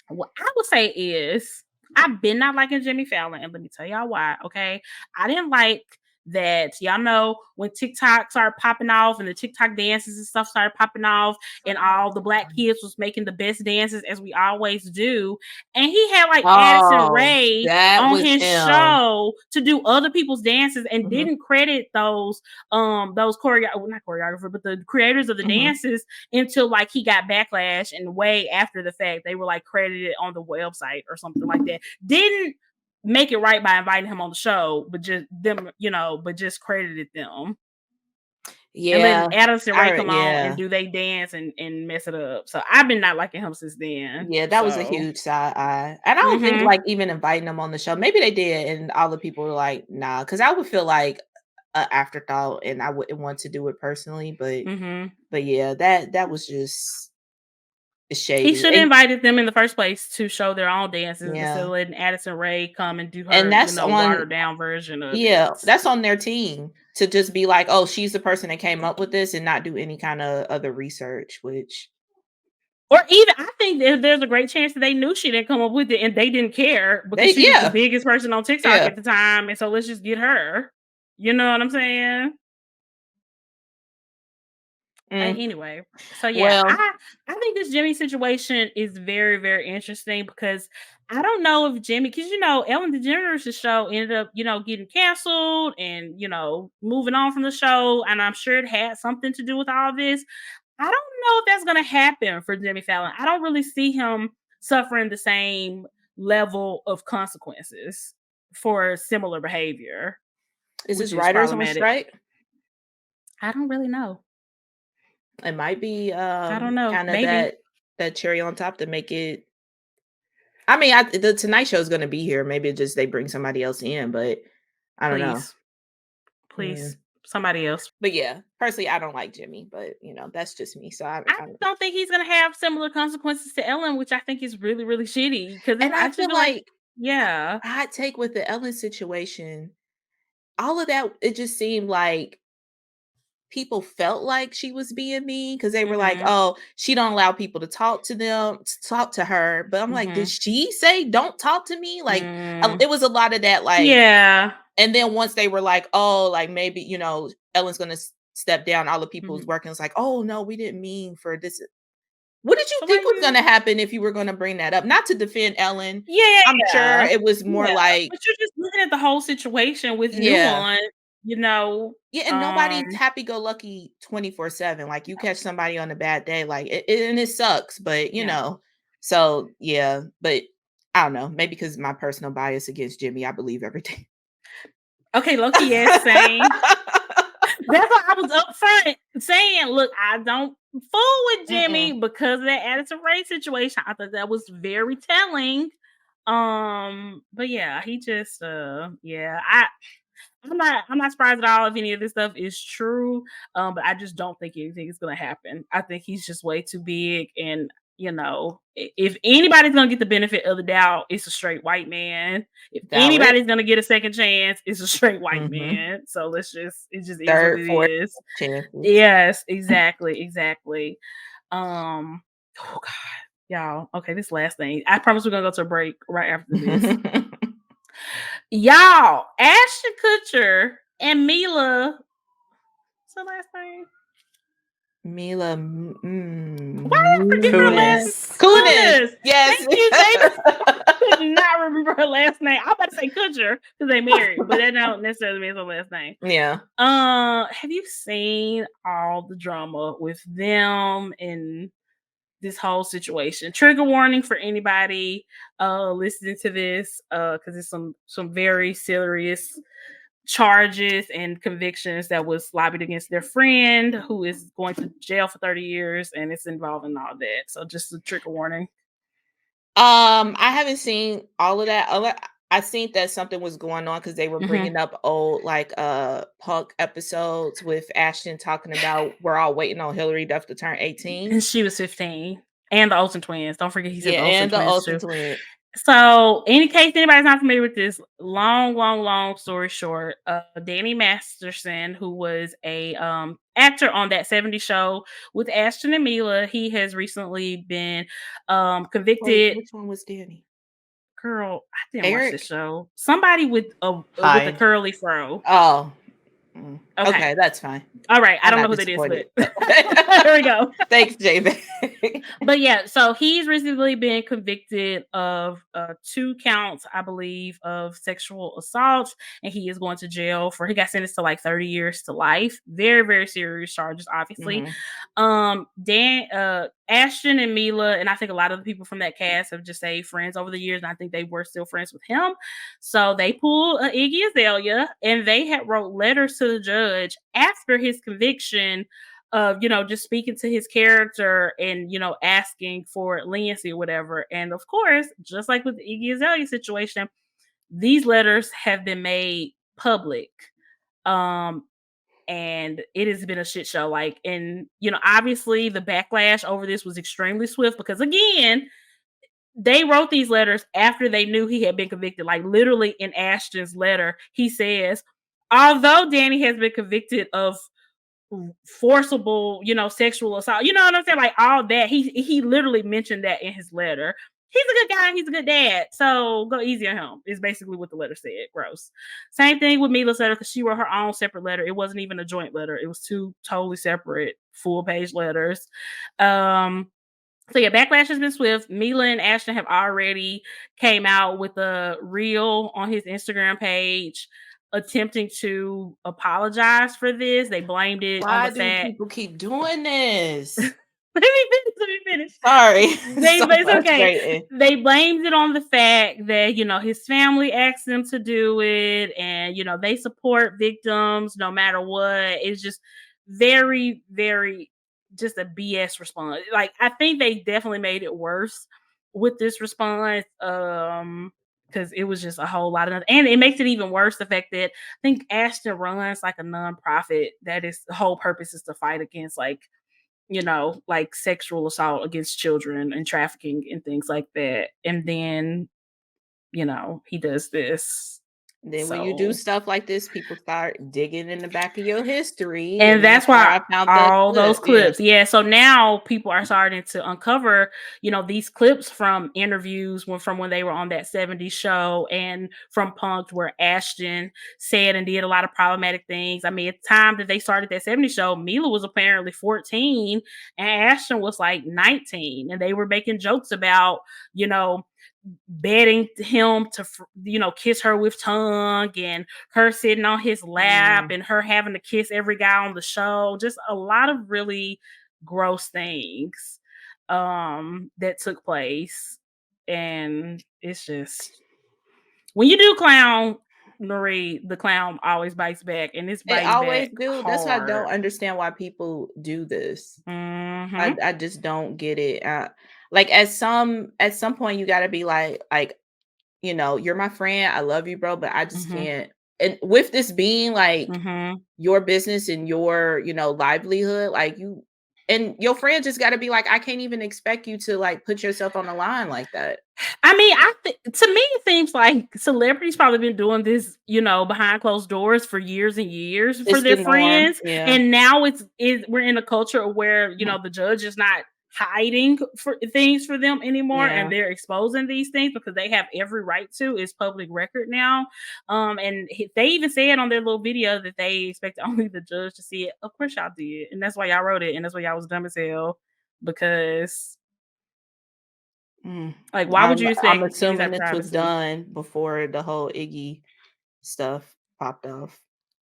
What I would say is I've been not liking Jimmy Fallon, and let me tell y'all why. Okay, I didn't like that. Y'all know when TikTok started popping off and the TikTok dances and stuff started popping off, and all the black kids was making the best dances as we always do, and he had like Addison Oh, Rae that on was his him. show to do other people's dances and Mhm, didn't credit those not choreographer, but the creators of the mhm. dances until like he got backlash and way after the fact they were like credited on the website or something like that. Didn't make it right by inviting him on the show, but just them, but just credited them and letting Yeah. Addison Ray come on and Yeah. do they dance and mess it up. So I've been not liking him since then. Yeah, that was a So huge side eye. And I don't think, mhm. like, even inviting them on the show maybe they did, and all the people were like, "Nah," because I would feel like a afterthought, and I wouldn't want to do it personally, Mhm. but yeah, that was just He shady. should have And invited them in the first place to show their own dances instead yeah, of letting Addison Ray come and do and her, that's on watered down version of yeah, it. that's on their team to just be like, "Oh, she's the person that came up with this," and not do any kinda other research, which Or even I think there's a great chance that they knew she didn't come up with it and they didn't care because they she was the yeah, biggest person on TikTok yeah. at the time, and so let's just get her. You know what I'm saying? Mm, Anyway, so yeah, well, I think this Jimmy situation is very, very interesting because I don't know if Jimmy, because Ellen DeGeneres' show ended up getting canceled and moving on from the show, and I'm sure it had something to do with all this. I don't know if that's gonna happen for Jimmy Fallon. I don't really see him suffering the same level of consequences for similar behavior, is which his is writers on problematic. strike? I don't really know. It might be, I don't know. kinda Maybe. that cherry on top to make it I mean, the Tonight Show is gonna be here, maybe it just they bring somebody else in, but I don't know. Please. Yeah. Please. Somebody else. But yeah, personally, I don't like Jimmy, but, that's just me, so I I just don't think he's gonna have similar consequences to Ellen, which I think is really, really shitty. Because and I I just feel feel like, like yeah. hot take with the Ellen situation, all of that, it just seemed like people felt like she was being mean because they were like, Mhm. "Oh, she don't allow people to talk to them to talk to her." But I'm like, "Did Mhm. she say, 'Don't talk to me'?" Like, Mm. it was a lot of that, like Yeah. and then once they were like, "Oh, like, maybe, Ellen's gonna step down," all the people who's Mhm. working was like, "Oh, no, we didn't mean for this." What did you So why think was you gonna happen if you were gonna bring that up? Not to defend Ellen. Yeah, yeah, I'm sure yeah. it was more Yeah, like but you're just looking at the whole situation with yeah. nuance, you know? Yeah, and nobody's Um, happy-go-lucky 24/7, like, you catch somebody on a bad day, like, and it sucks, but, yeah. so, yeah, but I don't know, maybe because my personal bias against Jimmy, I believe everything. Okay, low-key, yes, same. That's why I was upfront saying, "Look, I don't fool with Mm-mm. Jimmy because of that Addison Rae situation." I thought that was very telling. But yeah, he just, yeah, I'm not surprised at all if any of this stuff is true. But I just don't think anything is gonna happen. I think he's just way too big, and if anybody's gonna get the benefit of the doubt, it's a straight white man. If Valid. anybody's gonna get a second chance, it's a straight white Mhm. man. So it just is what Third, it fourth is. chances. Yes, exactly, exactly. Um, oh God, y'all. Okay, this last thing. I promise we're gonna go to a break right after this. Y'all, Ashton Kutcher and Mila. What's her last name? Mila, Why did I forget her last name? Kunis. Kunis. Kunis. Yes. Thank you, David. Could not remember her last name. I'm about to say Kutcher because they married, but that don't necessarily mean her last name. Yeah. Have you seen all the drama with them and this whole situation? Trigger warning for anybody listening to this, because it's some very serious charges and convictions that was lobbied against their friend who is going to jail for 30 years, and it's involving all that. So just a trigger warning. I haven't seen all of that. I seen that something was going on because they were Mhm. bringing up old Punk episodes with Ashton talking about we're all waiting on Hillary Duff to turn 18. And she was 15. And the Olsen twins. Don't forget he said Yeah, the Olsen and the twins Olsen too. twin. So, in case anybody's not familiar with this, long story short, Danny Masterson, who was a actor on that 70s show with Ashton and Mila, he has recently been Wait, convicted. which one was Danny? Girl, I didn't watch this Eric? show. Somebody with a Hyde. curly fro. Oh. Okay. Okay, that's fine. All right. I I'm don't know not who that is, disappointed. but there we go. Thanks, J-Bay. But yeah, so he's recently been convicted of 2 counts, I believe, of sexual assault, and he is going to jail he got sentenced to like 30 years to life. Very, very serious charges, obviously. Ashton and Mila, and I think a lot of the people from that cast have just stayed friends over the years, and I think they were still friends with him. So they pulled Iggy Azalea, and they had wrote letters to the judge after his conviction of just speaking to his character and asking for leniency or whatever. And of course, just like with the Iggy Azalea situation, these letters have been made public. And it has been a shit show. Obviously the backlash over this was extremely swift because again, they wrote these letters after they knew he had been convicted. Like literally in Ashton's letter, he says, although Danny has been convicted of forcible, sexual assault, you know what I'm saying? Like all that. He literally mentioned that in his letter. He's a good guy, he's a good dad. So go easy on him, is basically what the letter said. Gross. Same thing with Mila's letter, because she wrote her own separate letter. It wasn't even a joint letter, it was 2 totally separate full-page letters. So yeah, backlash has been swift. Mila and Ashton have already came out with a reel on his Instagram page attempting to apologize for this. They blamed it on Why the do fact. people keep doing this? Let me finish. Sorry. It's okay. Frustrating. They blamed it on the fact that, his family asked them to do it, and, they support victims no matter what. It's just very, very just a BS response. Like, I think they definitely made it worse with this response. Because it was just a whole lot of, and it makes it even worse the fact that I think Ashton runs like a nonprofit that is the whole purpose is to fight against like sexual assault against children and trafficking and things like that. And then, he does this. Then when you do stuff like this, people start digging in the back of your history. And that's why I found all those clips. Yeah. So now people are starting to uncover, these clips from interviews from when they were on that 70s show and from Punk'd, where Ashton said and did a lot of problematic things. I mean, at the time that they started that 70s show, Mila was apparently 14 and Ashton was like 19. And they were making jokes about, begging him to kiss her with tongue, and her sitting on his lap, and her having to kiss every guy on the show. Just a lot of really gross things that took place. And it's just, when you do clown, Marie, the clown always bites back, and it's They biting always back do. hard. That's why I don't understand why people do this. I just don't get it. Like at some point you got to be like, you're my friend, I love you, bro, but I just can't and with this being like Mhm. your business and your, livelihood, like you and your friend just got to be like, I can't even expect you to like put yourself on the line like that. I mean, to me, it seems like celebrities probably been doing this, behind closed doors for years and years for It's their the norm. friends, Yeah. and now we're in a culture where Mhm. the judge is not hiding for things for them anymore, and Yeah. they're exposing these things because they have every right to. It's public record now, and they even said on their little video that they expect only the judge to see it. Of course, y'all did, and that's why y'all wrote it, and that's why y'all was dumb as hell because. Mm. Like, why would I'm you I'm expect any assuming type of this was privacy? done before the whole Iggy stuff popped off.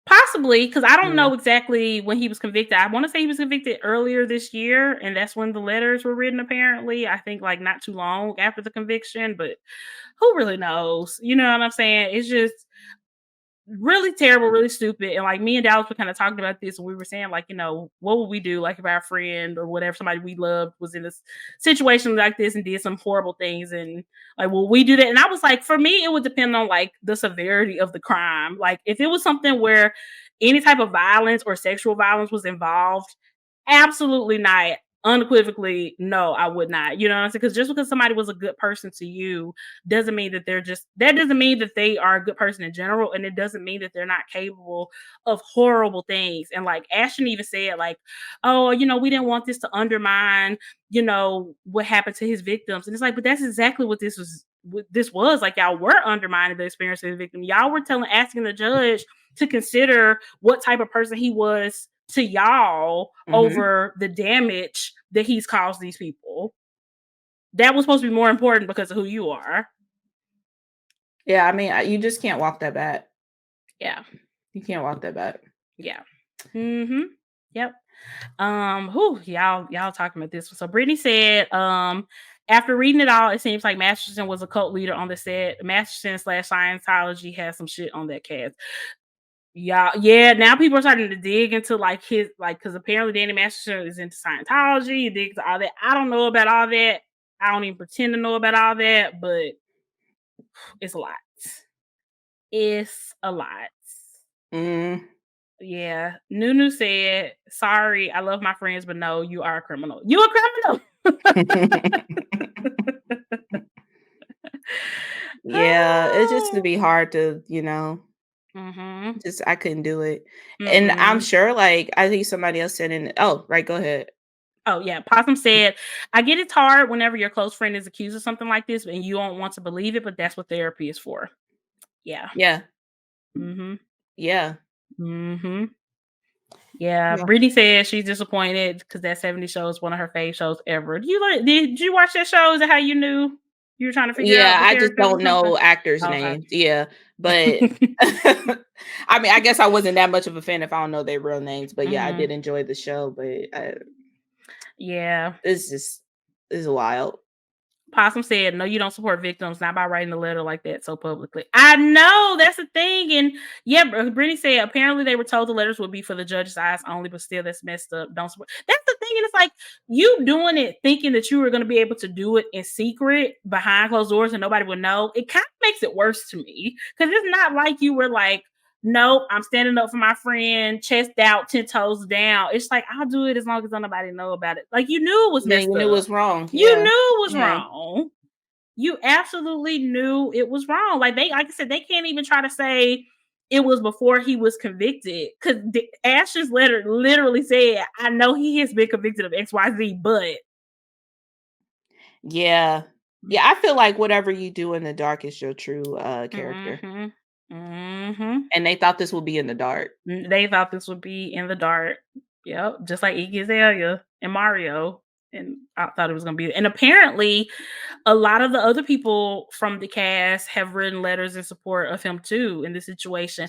Possibly, because I don't Yeah. know exactly when he was convicted. I wanna say he was convicted earlier this year, and that's when the letters were written apparently. I think, like, not too long after the conviction, but who really knows? You know what I'm saying? It's just really terrible, really stupid. And like me and Dallas were kind of talking about this, and we were saying, like, what would we do, like if our friend or whatever, somebody we loved was in a situation like this and did some horrible things, and like, will we do that? And I was like, for me, it would depend on like the severity of the crime. Like, if it was something where any type of violence or sexual violence was involved, absolutely not. Unequivocally, no, I would not. You know what I'm saying? Because just because somebody was a good person to you doesn't mean that that doesn't mean that they are a good person in general, and it doesn't mean that they're not capable of horrible things. And like Ashton even said, like, oh, we didn't want this to undermine, what happened to his victims. And it's like, but that's exactly what this was. What this was like, y'all were undermining the experience of the victim. Y'all were asking the judge to consider what type of person he was to y'all Mhm. over the damage that he's caused these people. That was supposed to be more important because of who you are. Yeah, I mean, you just can't walk that back. Yeah. You can't walk that back. Yeah. Mhm. Yep. Whew, y'all talking about this one. So Brittany said, after reading it all, it seems like Masterson was a cult leader on the set. Masterson slash Scientology has some shit on that cast. Yeah. Now people are starting to dig into like his because apparently Danny Masterson is into Scientology. He digs all that. I don't know about all that. I don't even pretend to know about all that, but it's a lot. It's a lot. Mm. Yeah. Nunu said, sorry, I love my friends, but no, you are a criminal. You a criminal. Yeah, it just to Oh. be hard to, Mhm. just I couldn't do it. And I'm Mm-mm. sure like I think somebody else said in oh, right, go ahead. Oh yeah. Possum said, I get it's hard whenever your close friend is accused of something like this and you don't want to believe it, but that's what therapy is for. Yeah. Yeah. Mhm. Yeah. Mhm. Yeah, Yeah. Brittany said she's disappointed because that 70 show is one of her fave shows ever. Did you watch that show? Is that how you knew you were trying to figure out Yeah, the I just characters or don't something? know actors' Okay. names. Yeah, but I mean, I guess I wasn't that much of a fan if I don't know their real names, but yeah, I Mhm. did enjoy the show, but Yeah. it's just it's wild. Possum said, "No, you don't support victims, not by writing a letter like that so publicly." I know that's the thing, and yeah, Brittany said apparently they were told the letters would be for the judge's eyes only, but still, that's messed up. Don't support. That's the thing, and it's like you doing it thinking that you were going to be able to do it in secret behind closed doors and nobody would know. It kind of makes it worse to me because it's not like you were like, "No, I'm standing up for my friend, chest out, 10 toes down." It's like I'll do it as long as nobody know about it. Like you knew it was Yeah, messed you knew it up. was wrong. You Yeah. knew it was Yeah. wrong. You absolutely knew it was wrong. Like I said, they can't even try to say it was before he was convicted because Ash's letter literally said, "I know he has been convicted of X, Y, Z, but." Yeah. Yeah, I feel like whatever you do in the dark is your true character. Mhm. Mhm. And they thought this would be in the dark. They thought this would be in the dark. Yep, just like Iggy Azalea and Mario, and I thought it was gonna be. And apparently, a lot of the other people from the cast have written letters in support of him too in this situation.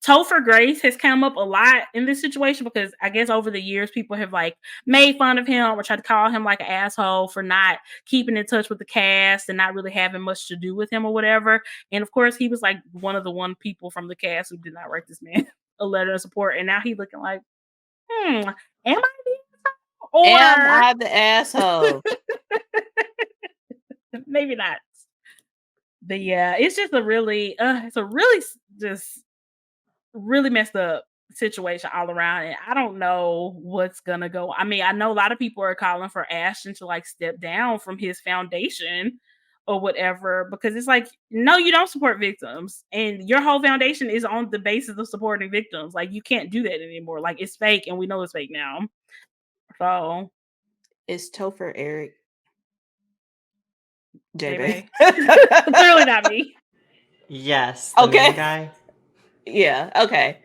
Topher Grace has come up a lot in this situation because I guess over the years people have like made fun of him or tried to call him like an asshole for not keeping in touch with the cast and not really having much to do with him or whatever. And of course, he was like one of the one people from the cast who did not write this man a letter of support. And now he's looking like, am I Am or I the asshole? maybe not. But yeah, it's just a really, it's a really just. really messed up situation all around, and I don't know what's gonna go. I mean, I know a lot of people are calling for Ashton to like step down from his foundation or whatever because it's like, no, you don't support victims, and your whole foundation is on the basis of supporting victims. Like, you can't do that anymore. Like, it's fake, and we know it's fake now. So, Is Topher Eric J-Bay? J-Bay. Clearly not me. Yes, the main Okay. guy. Yeah, okay.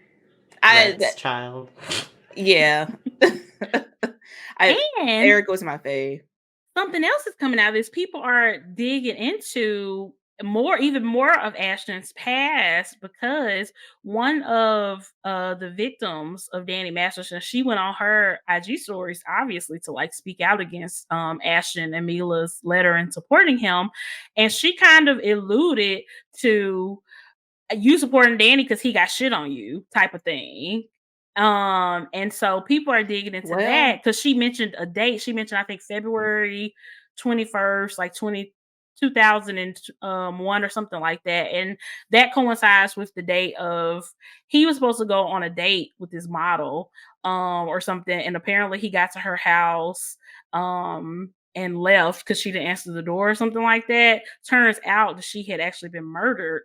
Red's child. Yeah. And Eric was my fave. something else is coming out of this. People are digging into even more of Ashton's past because one of the victims of Danny Masterson, she went on her IG stories, obviously, to like speak out against Ashton and Mila's letter and supporting him. And she kind of alluded to you supporting Danny because he got shit on you type of thing. And so people are digging into that because she mentioned a date. She mentioned, I think, February 21st, like 2001 or something like that. And that coincides with the date of he was supposed to go on a date with this model or something. And apparently he got to her house and left because she didn't answer the door or something like that. Turns out that she had actually been murdered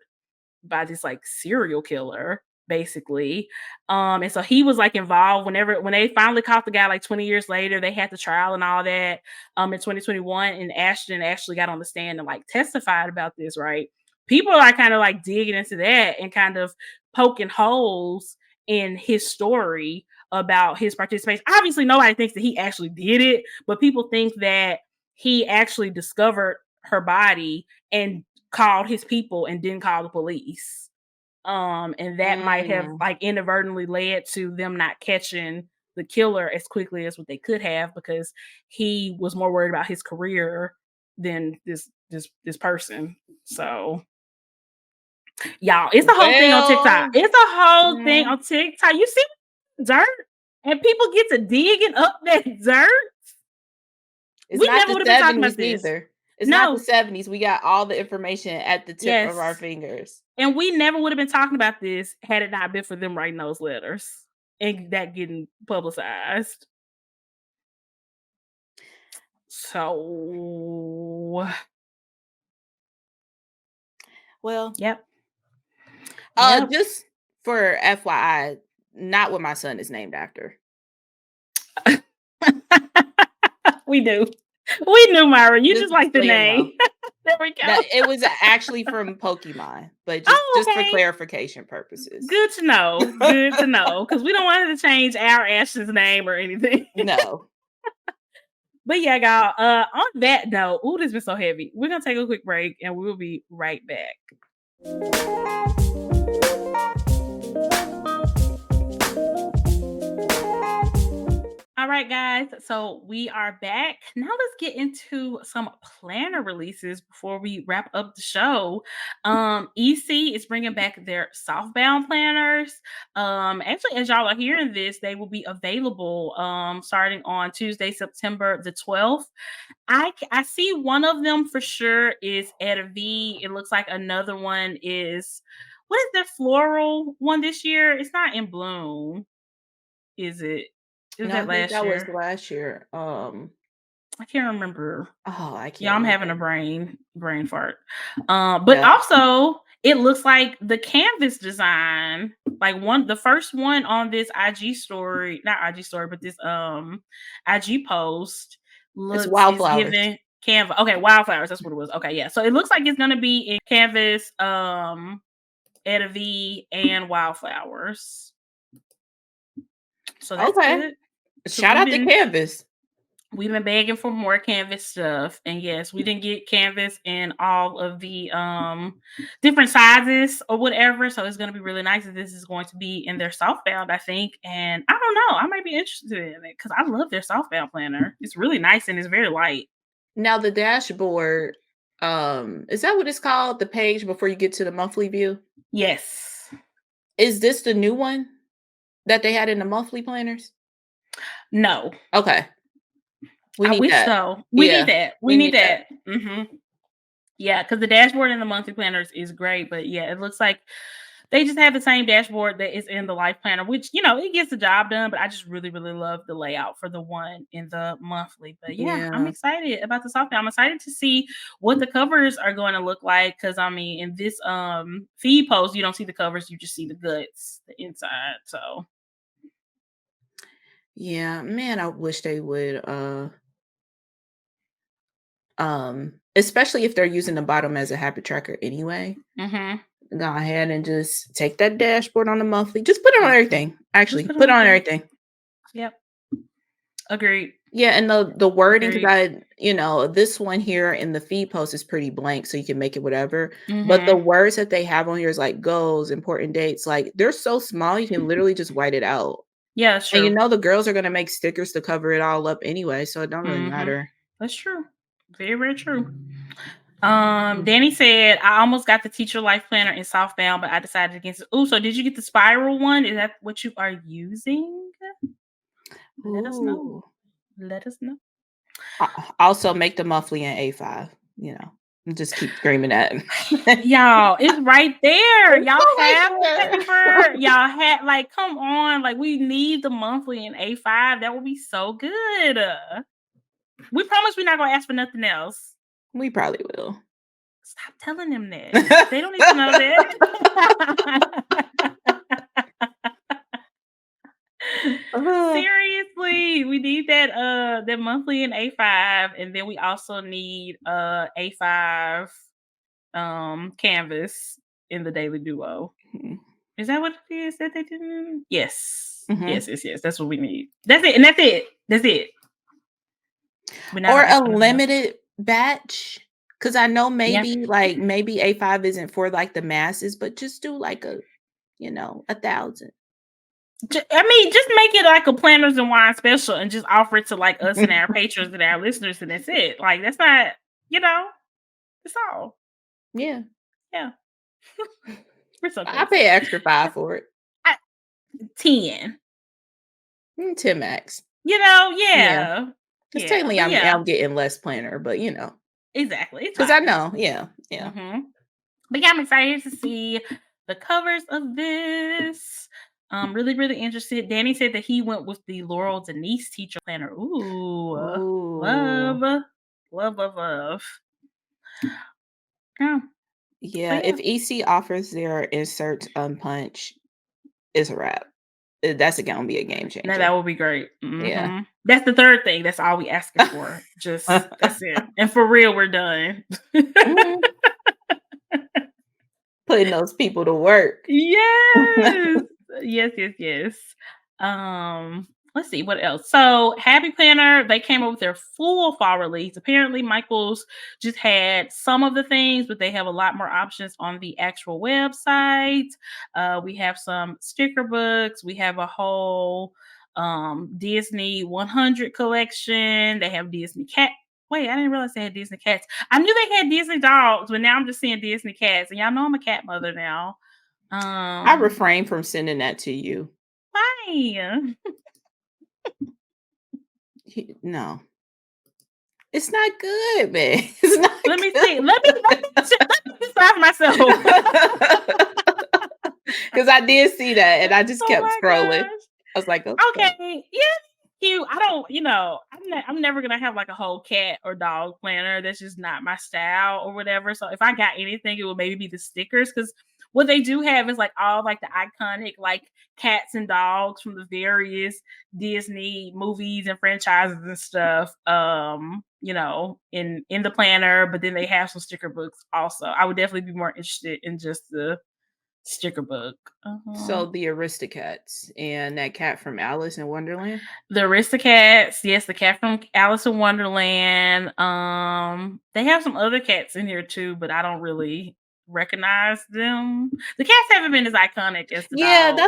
by this like serial killer basically. And so he was like involved when they finally caught the guy like 20 years later. They had the trial and all that in 2021, and Ashton actually got on the stand and like testified about this, right? People are kind of like digging into that and kind of poking holes in his story about his participation. Obviously nobody thinks that he actually did it, but people think that he actually discovered her body and called his people and didn't call the police. And that might have like inadvertently led to them not catching the killer as quickly as what they could have because he was more worried about his career than this person. So y'all, it's a whole thing on TikTok. It's a whole thing on TikTok. You see dirt and people get to digging up that dirt. We never would have been talking about this either. It's not the 70s. We got all the information at the tip of our fingers. And we never would have been talking about this had it not been for them writing those letters and that getting publicized. So, well, yep. Just for FYI, not what my son is named after. We knew. We knew, Myra. You just like the name. There we go. It was actually from Pokemon, but just for clarification purposes. Good to know. Good to know. Because we don't want her to change our Ashton's name or anything. No. But yeah, y'all, on that note, this has been so heavy. We're going to take a quick break and we will be right back. All right, guys. So we are back. Now let's get into some planner releases before we wrap up the show. EC is bringing back their softbound planners. Actually, as y'all are hearing this, they will be available starting on Tuesday, September the 12th. I see one of them for sure is at a V. It looks like another one is, what is their floral one this year? It's not in bloom, is it? No, I think that was last year. I can't remember. Oh, I can't. Yeah, I'm having a brain fart. But also it looks like the canvas design, like the first one on this IG story, not IG story, but this IG post looks wildflowers. Giving Canva. Okay, wildflowers. That's what it was. Okay, yeah. So it looks like it's gonna be in canvas, Etta V and wildflowers. So that's good. Shout out to Canvas. We've been begging for more Canvas stuff. And yes, we didn't get Canvas in all of the different sizes or whatever. So it's going to be really nice that this is going to be in their softbound, I think. And I don't know. I might be interested in it because I love their softbound planner. It's really nice and it's very light. Now the dashboard, is that what it's called? The page before you get to the monthly view? Yes. Is this the new one that they had in the monthly planners? No. Okay. I wish so. We need that. We need that. Mm-hmm. Yeah, because the dashboard in the monthly planners is great, but yeah, it looks like They just have the same dashboard that is in the Life Planner, which, it gets the job done, but I just really, really love the layout for the one in the monthly. But yeah, I'm excited about the softbound. I'm excited to see what the covers are going to look like, because in this feed post, you don't see the covers, you just see the guts, the inside. So yeah, man, I wish they would especially if they're using the bottom as a habit tracker anyway. Go ahead and just take that dashboard on the monthly. Just put it on everything. Actually, put it on everything. Yep. Agreed. Yeah, and the wording, because this one here in the feed post is pretty blank, so you can make it whatever. But the words that they have on here is like goals, important dates. Like, they're so small, you can literally just white it out. Yeah, that's true. And the girls are gonna make stickers to cover it all up anyway, so it don't really matter. That's true. Very, very true. Danny said, I almost got the teacher life planner in softbound, but I decided against it. Oh, so did you get the spiral one? Is that what you are using? Let us know. Let us know. Also, make the monthly in A5. Just keep screaming at him. Y'all, it's right there. Y'all have paper. Y'all have come on, we need the monthly in A5. That would be so good. We promise we're not gonna ask for nothing else. We probably will. Stop telling them that. They don't need to know that. Seriously, we need that monthly in A5, and then we also need A5 canvas in the daily duo. Is that what it is that they did? Yes. Yes. That's what we need. That's it. And that's it. Or a limited batch. Because I know maybe A5 isn't for the masses, but just do 1,000. Just make it a Planners and Wine special and just offer it to us and our patrons and our listeners, and that's it. That's not, it's all. Yeah. Yeah. We're so I pay extra $5 for it. 10. 10 max. Yeah. Because technically I'm getting less planner, but Exactly. Because I know, yeah. But yeah, I'm excited to see the covers of this. Really, really interested. Danny said that he went with the Laurel Denise teacher planner. Ooh. Love. Yeah, if EC offers their inserts unpunch, it's a wrap. That's gonna be a game changer. Now that would be great. Yeah. That's the third thing. That's all we asking for. Just that's it. And for real, we're done. Putting those people to work. Yes. Yes. Let's see what else. So Happy Planner, they came up with their full fall release. Apparently Michael's just had some of the things, but they have a lot more options on the actual website. We have some sticker books. We have a whole Disney 100 collection. They have Disney cat. Wait, I didn't realize they had Disney cats. I knew they had Disney dogs, but now I'm just seeing Disney cats. And y'all know I'm a cat mother now. I refrain from sending that to you. Why? No. It's not good, man. It's not Let me see. Let me decide myself. Because I did see that and I just kept scrolling. Gosh. I was like, okay. Yeah. Cute. I don't, I'm never gonna have a whole cat or dog planner. That's just not my style or whatever. So if I got anything, it would maybe be the stickers, because what they do have is all the iconic cats and dogs from the various Disney movies and franchises and stuff. In the planner, but then they have some sticker books also. I would definitely be more interested in just the sticker book. So the Aristocats and that cat from Alice in Wonderland. The Aristocats, yes, the cat from Alice in Wonderland. They have some other cats in here too, but I don't really recognize them. The cats haven't been as iconic as the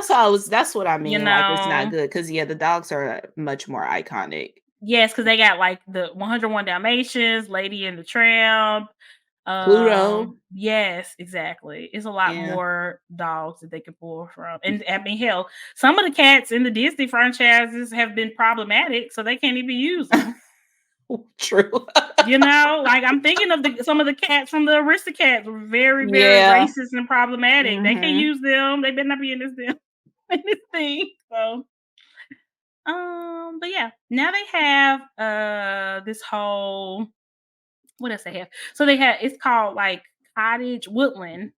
dogs. That's what I mean. It's not good because the dogs are much more iconic. Yes, because they got the 101 Dalmatians, Lady and the Tramp, Pluto. Yes, exactly. It's a lot more dogs that they can pull from. And I mean, hell, some of the cats in the Disney franchises have been problematic, so they can't even use them. True. You know, like I'm thinking of some of the cats from the Aristocats were very, very Yeah. racist and problematic. They can't Mhm. use them. They better not be in this damn in this thing. So, but yeah, now they have this whole what else they have? So they have it's called like cottage woodland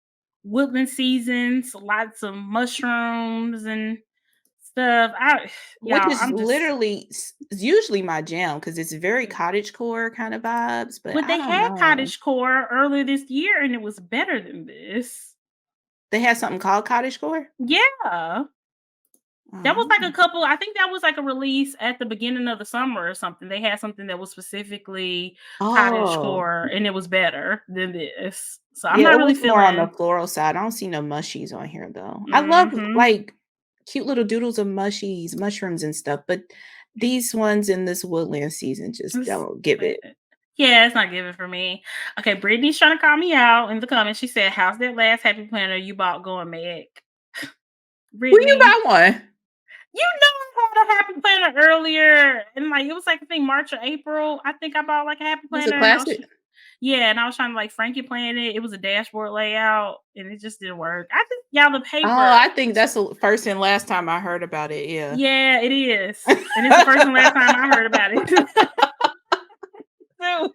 seasons, lots of mushrooms and stuff. Which Y'all, is I'm just literally is usually my jam because it's very cottagecore kind of vibes, but but I they don't had know. cottagecore earlier this year and it was better than this. They have something called cottagecore? Yeah. That was like a Oh. couple I think that was like a release at the beginning of the summer or something. They had something that was specifically Oh. cottagecore and it was better than this. So I'm Yeah, not it really was more on the feeling floral side. I don't see no mushies on here though. I love mhm. like cute little doodles of mushies, mushrooms and stuff, but these ones in this woodland season just It's don't give it. yeah, it's not giving for me. Okay, Brittany's trying to call me out in the comments. She said, "How's that last happy planner you bought going, Meg?" When you Brittany, buy one? you know I had a happy planner earlier, and like it was like I think March or April. I think I bought like a happy It's a planner, and I was classic. yeah, and I was trying to like Frankie plan it. It was a dashboard layout, and it just didn't work. I think y'all the Oh, paper. I think that's the first and last time I heard about it. Yeah. Yeah, it is, and it's the first and last time I heard about it. So,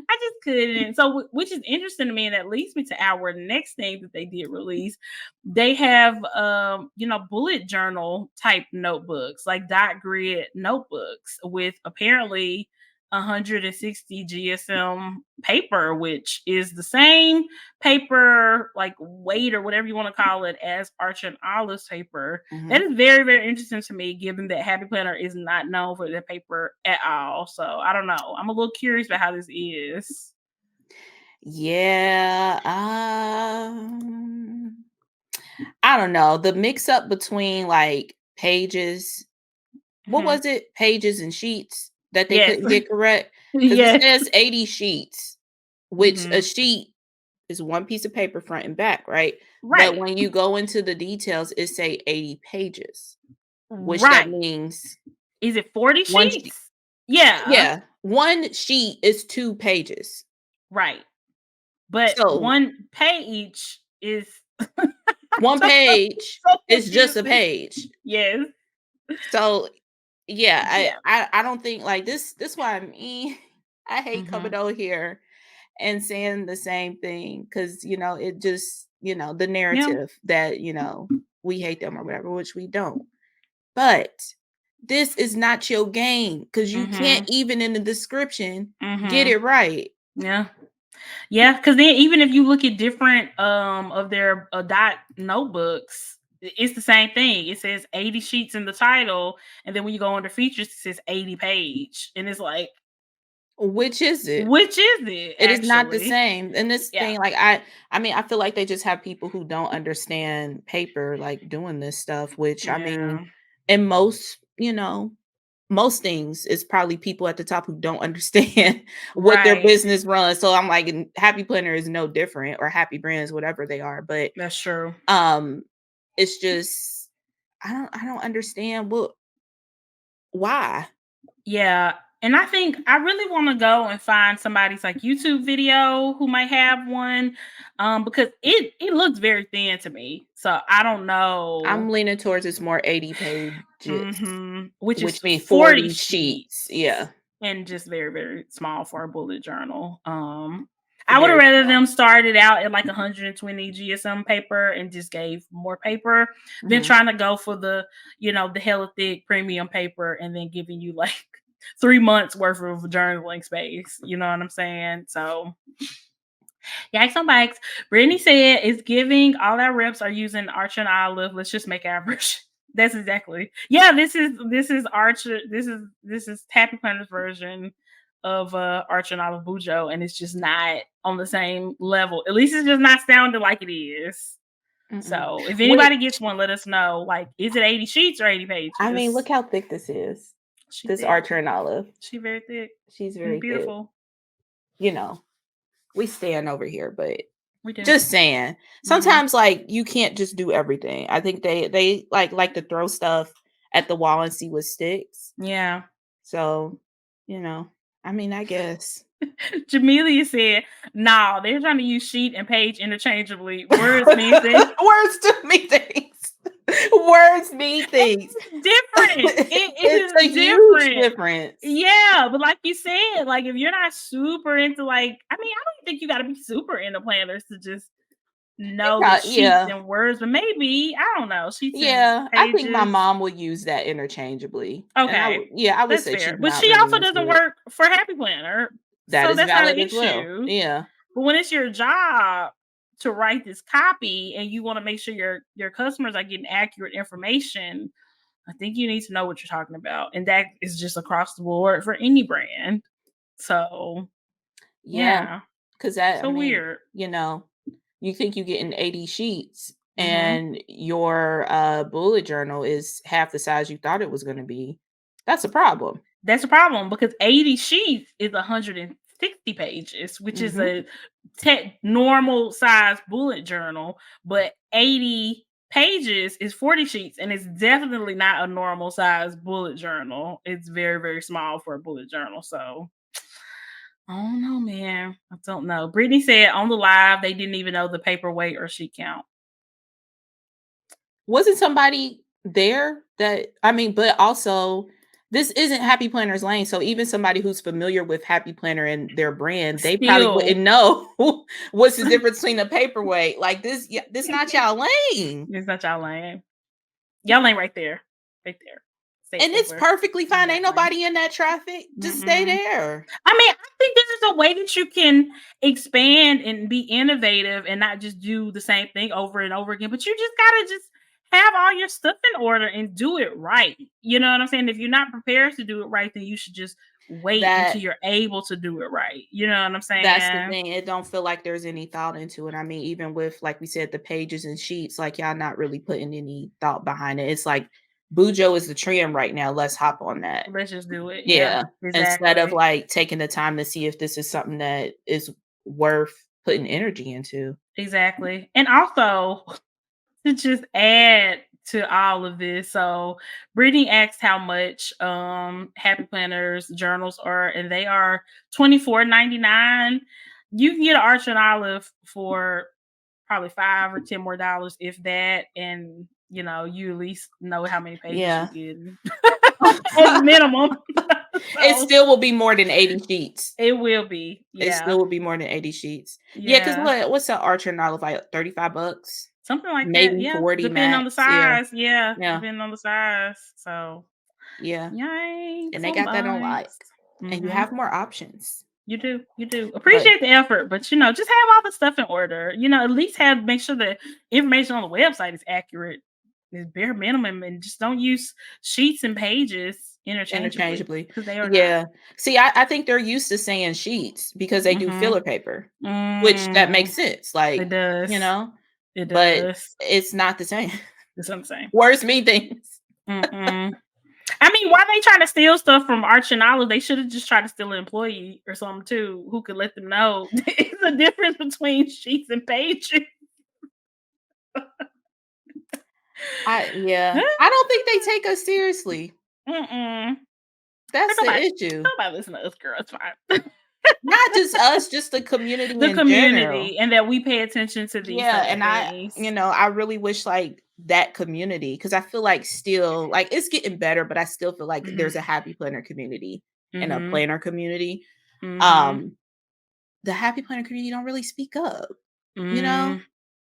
I just couldn't. So, which is interesting to me, and that leads me to our next thing that they did release. They have, bullet journal type notebooks, like dot grid notebooks with apparently 160 GSM paper, which is the same paper, like weight or whatever you want to call it, as Arch and Olive's paper. That Mhm. is very, very interesting to me, given that Happy Planner is not known for their paper at all. So I don't know. I'm a little curious about how this is. Yeah, I don't know. The mix up between like pages, what Mhm. was it? Pages and sheets that they Yes. couldn't get correct because it Yes. says 80 sheets, which a Mhm. sheet is one piece of paper front and back, right? But Right. when you go into the details, it say 80 pages, which that Right. means Is it 40 one sheet. sheets? Yeah. Yeah, one sheet is 2 pages. Right. But So one page is one so, page so is just a confusing. page. Yes. So yeah, Yeah. I don't think like this why I mean I hate coming Mhm. over here and saying the same thing because it just the Yeah. narrative that we hate them or whatever, which we don't. But this is not your game because you can't Mhm. even in the description get Mhm. it right. Yeah. Yeah, because then even if you look at different of their dot notebooks, it's the same thing. It says 80 sheets in the title, and then when you go under features, it says 80 page. And it's like, Which is it? which is it It is not the actually? same. And this Yeah. thing, like I mean, I feel like they just have people who don't understand paper like doing this stuff, which I mean, Yeah. in most things it's probably people at the top who don't understand what their Right. business runs. So I'm like, and Happy Planner is no different or Happy Brands, whatever they are. But That's true. um it's just I don't understand why. Yeah. And I think I really want to go and find somebody's like YouTube video who might have one. Because it looks very thin to me. So I don't I'm know. leaning towards it's more 80 pages, Which is which means 40 40 sheets. sheets Yeah. and just very, very small for a bullet journal. I would have Very rather small. them started out at like 120 GSM paper and just gave more paper than Mhm. trying to go for the hella thick premium paper and then giving you like 3 months worth of journaling space. You know what I'm saying? So yikes on bikes. Brittany said it's giving all our reps are using Arch and Olive. Let's just make average. That's exactly. Yeah, this is Archer. This is Happy Planner's version of Arch and Olive Bujo, and it's just not on the same level. At least it's just not sounding like it is. Mm-mm. So if Which anybody gets one, let us know. Like, is it 80 sheets or 80 I mean, pages? look how thick this is. She This thick. Archer and Olive. She very thick She's and very thick. beautiful. You know, we stand over here, but We do. just saying. Hmm. Sometimes like you can't just do everything. I think they like to throw stuff at the wall and see what sticks. Yeah. So You know, I mean, I guess. Jamelia said, "No, they're trying to use sheet and page interchangeably. Words mean things." Words to me things. Words mean things. Different. It It's a is huge different. difference. Yeah, but like you said, like if you're not super into like, I mean, I don't think you got to be super into planners to just know the sheets Yeah. and words, but maybe I don't know sheets and Yeah, I think my pages. mom would use that interchangeably, and I would Okay, yeah, I would that's say fair. she's But not she really also into doesn't it. work for Happy Planner, That so is that's not an valid as well. issue. Yeah. But when it's your job to write this copy and you want to make sure your customers are getting accurate information, I think you need to know what you're talking about. And that is just across the board for any brand. So, Yeah, yeah, because that I so mean, weird. you think you getting 80 sheets Mhm. and your, bullet journal is half the size you thought it was gonna be. That's a problem. That's a problem because 80 sheets is 160 pages, which is Mhm. a normal size bullet journal, but 80 pages is 40 sheets, and it's definitely not a normal size bullet journal. It's very, very small for a bullet journal. So I don't know, man. I don't know. Brittany said on the live they didn't even know the paper weight or sheet count. Wasn't somebody there that I mean, but also this isn't Happy Planner's lane, so even somebody who's familiar with Happy Planner and their brand, they probably Still, wouldn't know what's the difference between a paperweight. Like this, yeah, this not y'all lane. it's not y'all lane. Y'all lane right there. Right there. Stay And it's over perfectly in fine. that Ain't lane. nobody in that traffic. Just stay Mm-mm. there. I mean, I think this is a way that you can expand and be innovative and not just do the same thing over and over again. But you just gotta just have all your stuff in order and do it right. You know what I'm saying? If you're not prepared to do it right, then you should just wait That until you're able to do it right. You know what I'm that's the saying? thing. It don't feel like there's any thought into it. I mean, even with like we said, the pages and sheets, like y'all not really putting any thought behind it. It's like Bujo is the trend right now. Let's hop on that. Let's just do it. Yeah, Yeah, instead of, exactly. like, taking the time to see if this is something that is worth putting energy into. Exactly. And also to just add to all of this, so Brittany asked how much Happy Planners journals are, and they are $24.99. You can get an Arch and Olive for probably 5 or 10 more dollars, if that, and you at least know how many pages you Yeah. get as minimum. It So still will be more than 80 sheets. it will be, It yeah, still will be more than 80 sheets. Yeah, because yeah. what's the Archer and Olive, like, $35? Something like that, Maybe yeah, 40 depending on the max. Yeah. size, yeah, Yeah. depending on the size, so Yeah. And yikes they on got that on like. bikes. And you Mhm. have more options. You do. But Appreciate the effort, but, just have all the stuff in order, at least make sure the information on the website is accurate, is bare minimum, and just don't use sheets and pages interchangeably interchangeably. because they are not. Yeah. See, I think they're used to saying sheets because they do Mhm. filler paper, which that makes Mm. sense, It like, you does. know, It but does. it's not the same. That's what I'm saying. Words mean things. Mm-mm. I mean, why they trying to steal stuff from Arch and Olive? They should have just tried to steal an employee or something too, who could let them know it's a difference between sheets and pages. Yeah. I don't think they take us seriously. Mm-mm. That's the Nobody, issue. nobody listen to us, girl. It's fine. Not just us, just the community The in general. community, and that we pay attention to these Yeah, type of and things. I really wish like that community because I feel like still like it's getting better, but I still feel like Mhm. there's a happy planner community and a Mhm. planner community. Mhm. Um, the happy planner community don't really speak up, you know?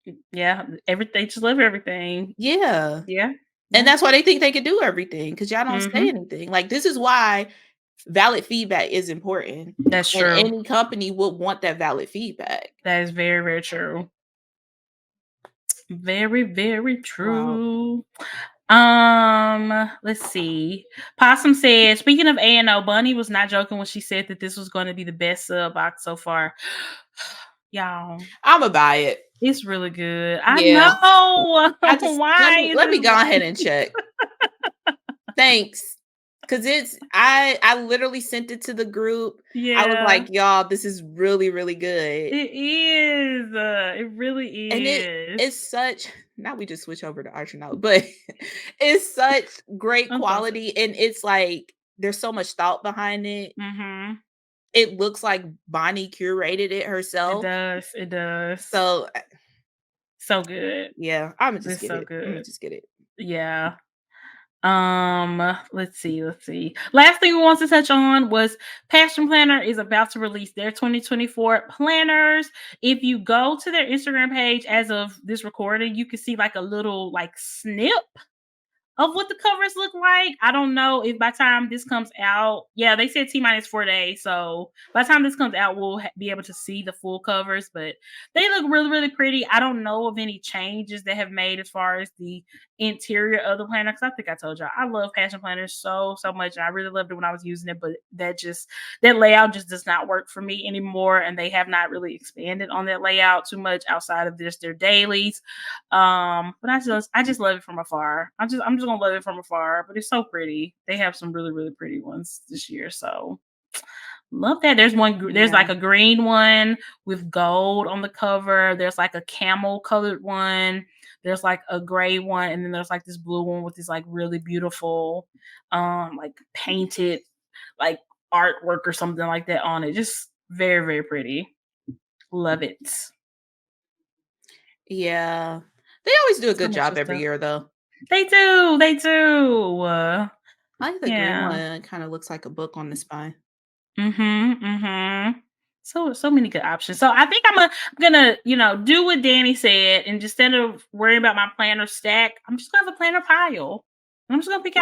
Mm. Yeah. Everything. Just love everything. Yeah. Yeah. And Yeah. that's why they think they can do everything because y'all don't say Mhm. anything. Like this is why valid feedback is important. That's And true. any company would want that valid feedback. That is very, very true. Very, very Wow. true. Let's see. Possum said, speaking of A&O, Bunny was not joking when she said that this was going to be the best sub box so far. Y'all, I'ma buy it. it's really good. I Yeah. know. I just Why is let me this go ahead and check. Thanks. Cause it's I literally sent it to the group. I was Yeah, like, y'all, this is really, really good. it is. It really And is. it's such now we just switch over to Archinote, but it's such great I'm so sorry. quality and it's like there's so much thought behind it. Mhm. It looks like Bonnie curated it It herself. does. It does. So, So good. yeah, Imma just It's get so it. Imma good. just get it. Yeah. Let's see. Last thing we want to touch on was Passion Planner is about to release their 2024 planners. If you go to their Instagram page as of this recording, you can see like a little like snip of what the covers look like. I don't know if by the time this comes out, yeah, they said T-minus 4 days. So by the time this comes out, we'll be able to see the full covers, but they look really, really pretty. I don't know of any changes they have made as far as the interior of the planner. Cause I think I told y'all, I love Passion Planners so much. And I really loved it when I was using it, but that layout just does not work for me anymore. And they have not really expanded on that layout too much outside of just their dailies. But I just love it from afar. I'm just gonna love it from afar. But it's so pretty. They have some really, really pretty ones this year. So love that. There's there's like a green one with gold on the cover. There's like a camel colored one. There's like a gray one, and then there's like this blue one with this like really beautiful, like painted like artwork or something like that on it. Just very, very pretty. Love it. Yeah. They always do a So good much job good every stuff. year, though. They do. They do. I like the green Yeah. one. It kinda looks like a book on the spine. Mhm. Mhm. So many good options. So I think I'm gonna, do what Danny said, and just instead of worrying about my planner stack, I'm just gonna have a planner pile. I'm just gonna pick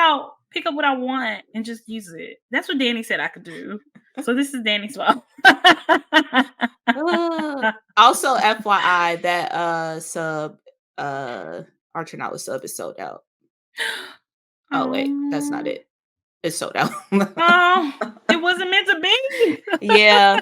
up what I want and just use it. That's what Danny said I could do. So this is Danny's fault. Also, FYI, that, sub, Archer Knowledge sub is sold out. Oh, wait, that's not Um, it. It's sold out. oh, it wasn't meant to be. Yeah,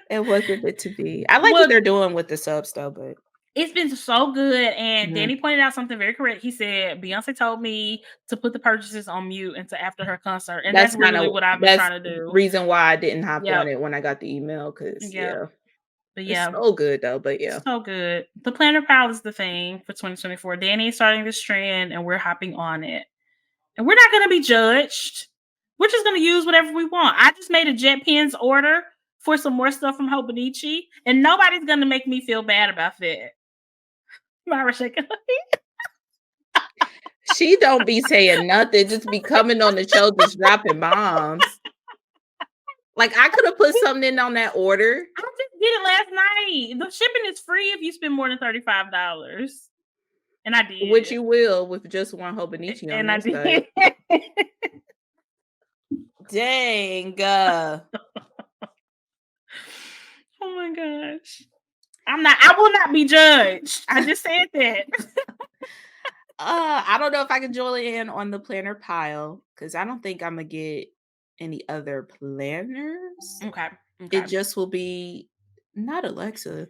it wasn't meant to be. I like what Well, they're doing with the subs, though, but it's been so good, and mhm. Danny pointed out something very correct. He said, "Beyonce told me to put the purchases on mute until after her concert," and that's literally what I've been That's trying to do. reason why I didn't hop Yep, on it when I got the email, 'cause, yep, yeah, but it's yeah, so good, though, but yeah. so good. The planner pile is the thing for 2024. Danny is starting this trend, and we're hopping on it, and we're not going to be judged. We're just going to use whatever we want. I just made a Jet Pens order for some more stuff from Hobonichi, and nobody's going to make me feel bad about that. Myra shaking. She don't be saying nothing, just be coming on the show, just dropping bombs. Like, I coulda put something in on that order. I just did it last night. The shipping is free if you spend more than $35. And I Which did. you will with just one Hobonichi on And I their site. did. Dang. Oh my gosh. I will not be judged. I just said that. I don't know if I can join in on the planner pile, because I don't think Imma get any other planners. Okay. It just will be not Alexa,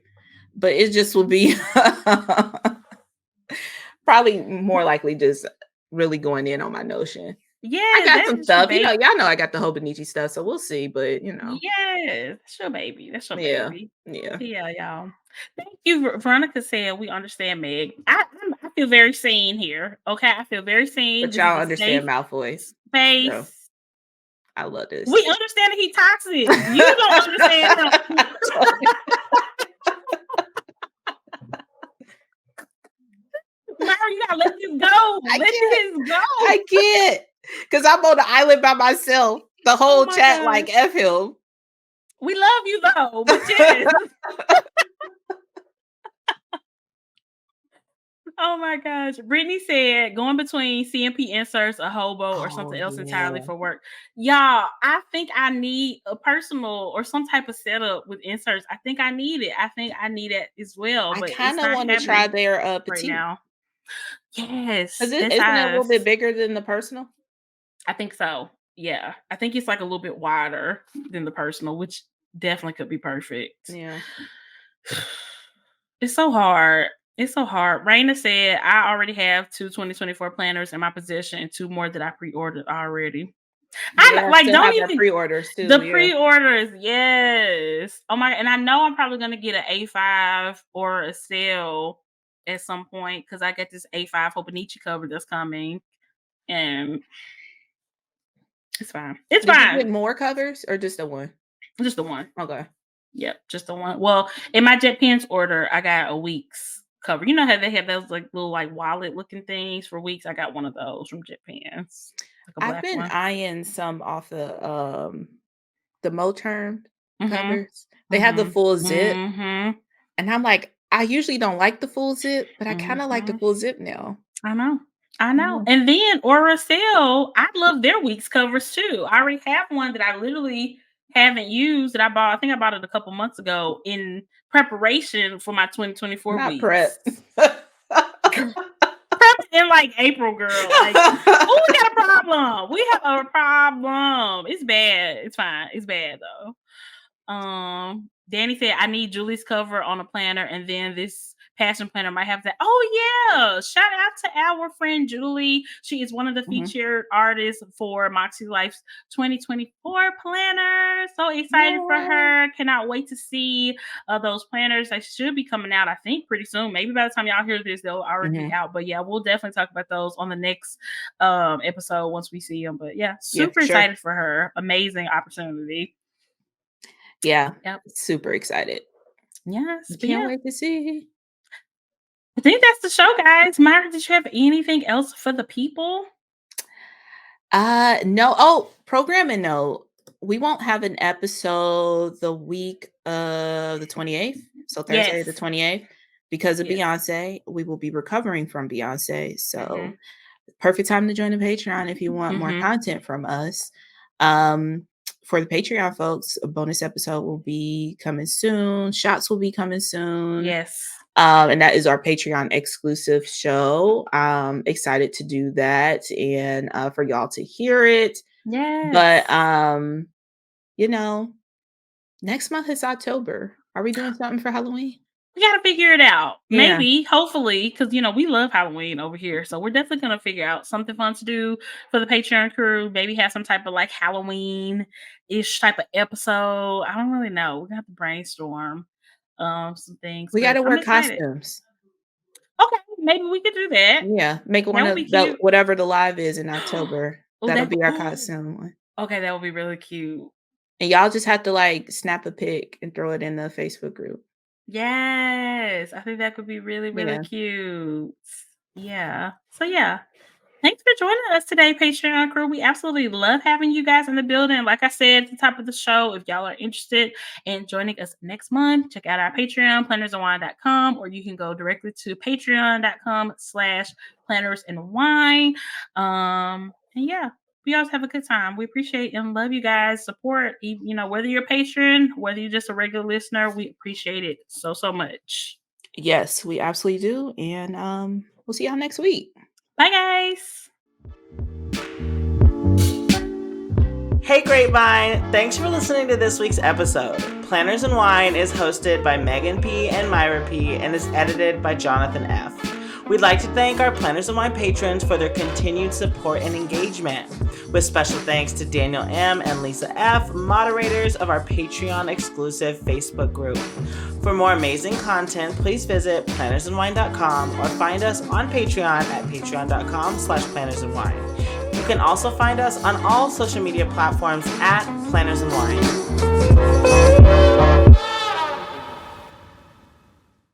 but it just will be probably more likely just really going in on my Notion. I Yes, got that's some just your stuff, baby. y'all know I got the Hobonichi stuff, so we'll see, but, Yes, that's your baby. That's your yeah, baby. yeah. Yeah, y'all. Thank you. Veronica said we understand Meg. I feel very seen here. Okay. I feel very seen. But This is y'all a understand safe Malfoy's, so space. I love this. We understand that he's toxic. You don't understand him. Myra, you gotta let this go. I Let can't. this go. I can't, because I'm on the island by myself. The Oh whole my chat like gosh. F him. We love you though, but yes. Oh my gosh. Brittany said going between CMP inserts, a hobo, or Oh, something else entirely yeah. for work. Y'all, I think I need a personal or some type of setup with inserts. I think I need it. I think I need it as well, I but it's kinda not wanna try happening their, right petite. now. 'Cause Yes, isn't that's it a little bit us. bigger than the personal? I think so. Yeah. I think it's like a little bit wider than the personal, which definitely could be perfect. Yeah. It's so hard. It's so hard. Raina said, I already have 2 2024 planners in my possession and 2 more that I pre-ordered already. Yeah, I like, still don't have our even pre-orders too, the yeah. pre-orders, yes. Oh my, and I know I'm probably gonna get an A5 or a sale at some point because I got this A5 Hobonichi cover that's coming. And It's fine. It's Did fine. you get more covers or just the one? Just the one. Okay. Yep, just the one. Well, in my Jet Pens order, I got a week's cover. You know how they have those like little like wallet looking things for weeks? I got one of those from Jet Pens. Like a I've black been one. eyeing some off the Moterm covers. They have the Mhm. full zip. Mhm. And I'm like, I usually don't like the full zip, but I kind of like the full zip now. I know. And then Oracell, I love their week's covers too. I already have one that I literally haven't used that I bought. I think I bought it a couple months ago in preparation for my 2024 Not weeks. prep. Prep in like April, girl. Like, oh, we got a problem. We have a problem. It's bad. It's fine. It's bad though. Danny said I need Julie's cover on a planner, and then this passion planner might have that. Oh yeah, shout out to our friend Julie. She is one of the featured artists for Maske Life's 2024 planner. So excited for her. Cannot wait to see those planners. They should be coming out, I think, pretty soon. Maybe by the time y'all hear this, they'll already be out. But yeah, we'll definitely talk about those on the next episode once we see them. But yeah, super excited for her. Amazing opportunity. Yeah. Yep. Super excited. Yes. Can't wait to see. I think that's the show, guys. Myra, did you have anything else for the people? No. Oh, programming note. We won't have an episode the week of the 28th. So Thursday the 28th. Because of Beyonce. We will be recovering from Beyonce. So perfect time to join the Patreon if you want more content from us. For the Patreon folks, a bonus episode will be coming soon. Shots will be coming soon. Yes. And that is our Patreon exclusive show. Excited to do that and for y'all to hear it. Yes. But next month is October. Are we doing something for Halloween? We got to figure it out. Yeah. Maybe, hopefully, because, we love Halloween over here. So we're definitely going to figure out something fun to do for the Patreon crew. Maybe have some type of like Halloween-ish type of episode. I don't really know. We're going to have to brainstorm some things. We got to wear costumes. Okay, maybe we could do that. Yeah, make one of whatever the live is in October. That'll be our costume one. Okay, that would be really cute. And y'all just have to like snap a pic and throw it in the Facebook group. Yes, I think that could be really, really cute. Yeah. So yeah. Thanks for joining us today, Patreon crew. We absolutely love having you guys in the building. Like I said at the top of the show, if y'all are interested in joining us next month, check out our Patreon, plannersandwine.com, or you can go directly to patreon.com/plannersandwine. And yeah, we always have a good time. We appreciate and love you guys' support. Whether you're a patron, whether you're just a regular listener, we appreciate it so, so much. Yes, we absolutely do. And we'll see y'all next week. Bye, guys. Hey, Grapevine. Thanks for listening to this week's episode. Planners and Wine is hosted by Megan P. and Myra P. and is edited by Jonathan F. We'd like to thank our Planners and Wine patrons for their continued support and engagement. With special thanks to Daniel M. and Lisa F., moderators of our Patreon-exclusive Facebook group. For more amazing content, please visit plannersandwine.com or find us on Patreon at patreon.com/plannersandwine. You can also find us on all social media platforms at Planners and Wine.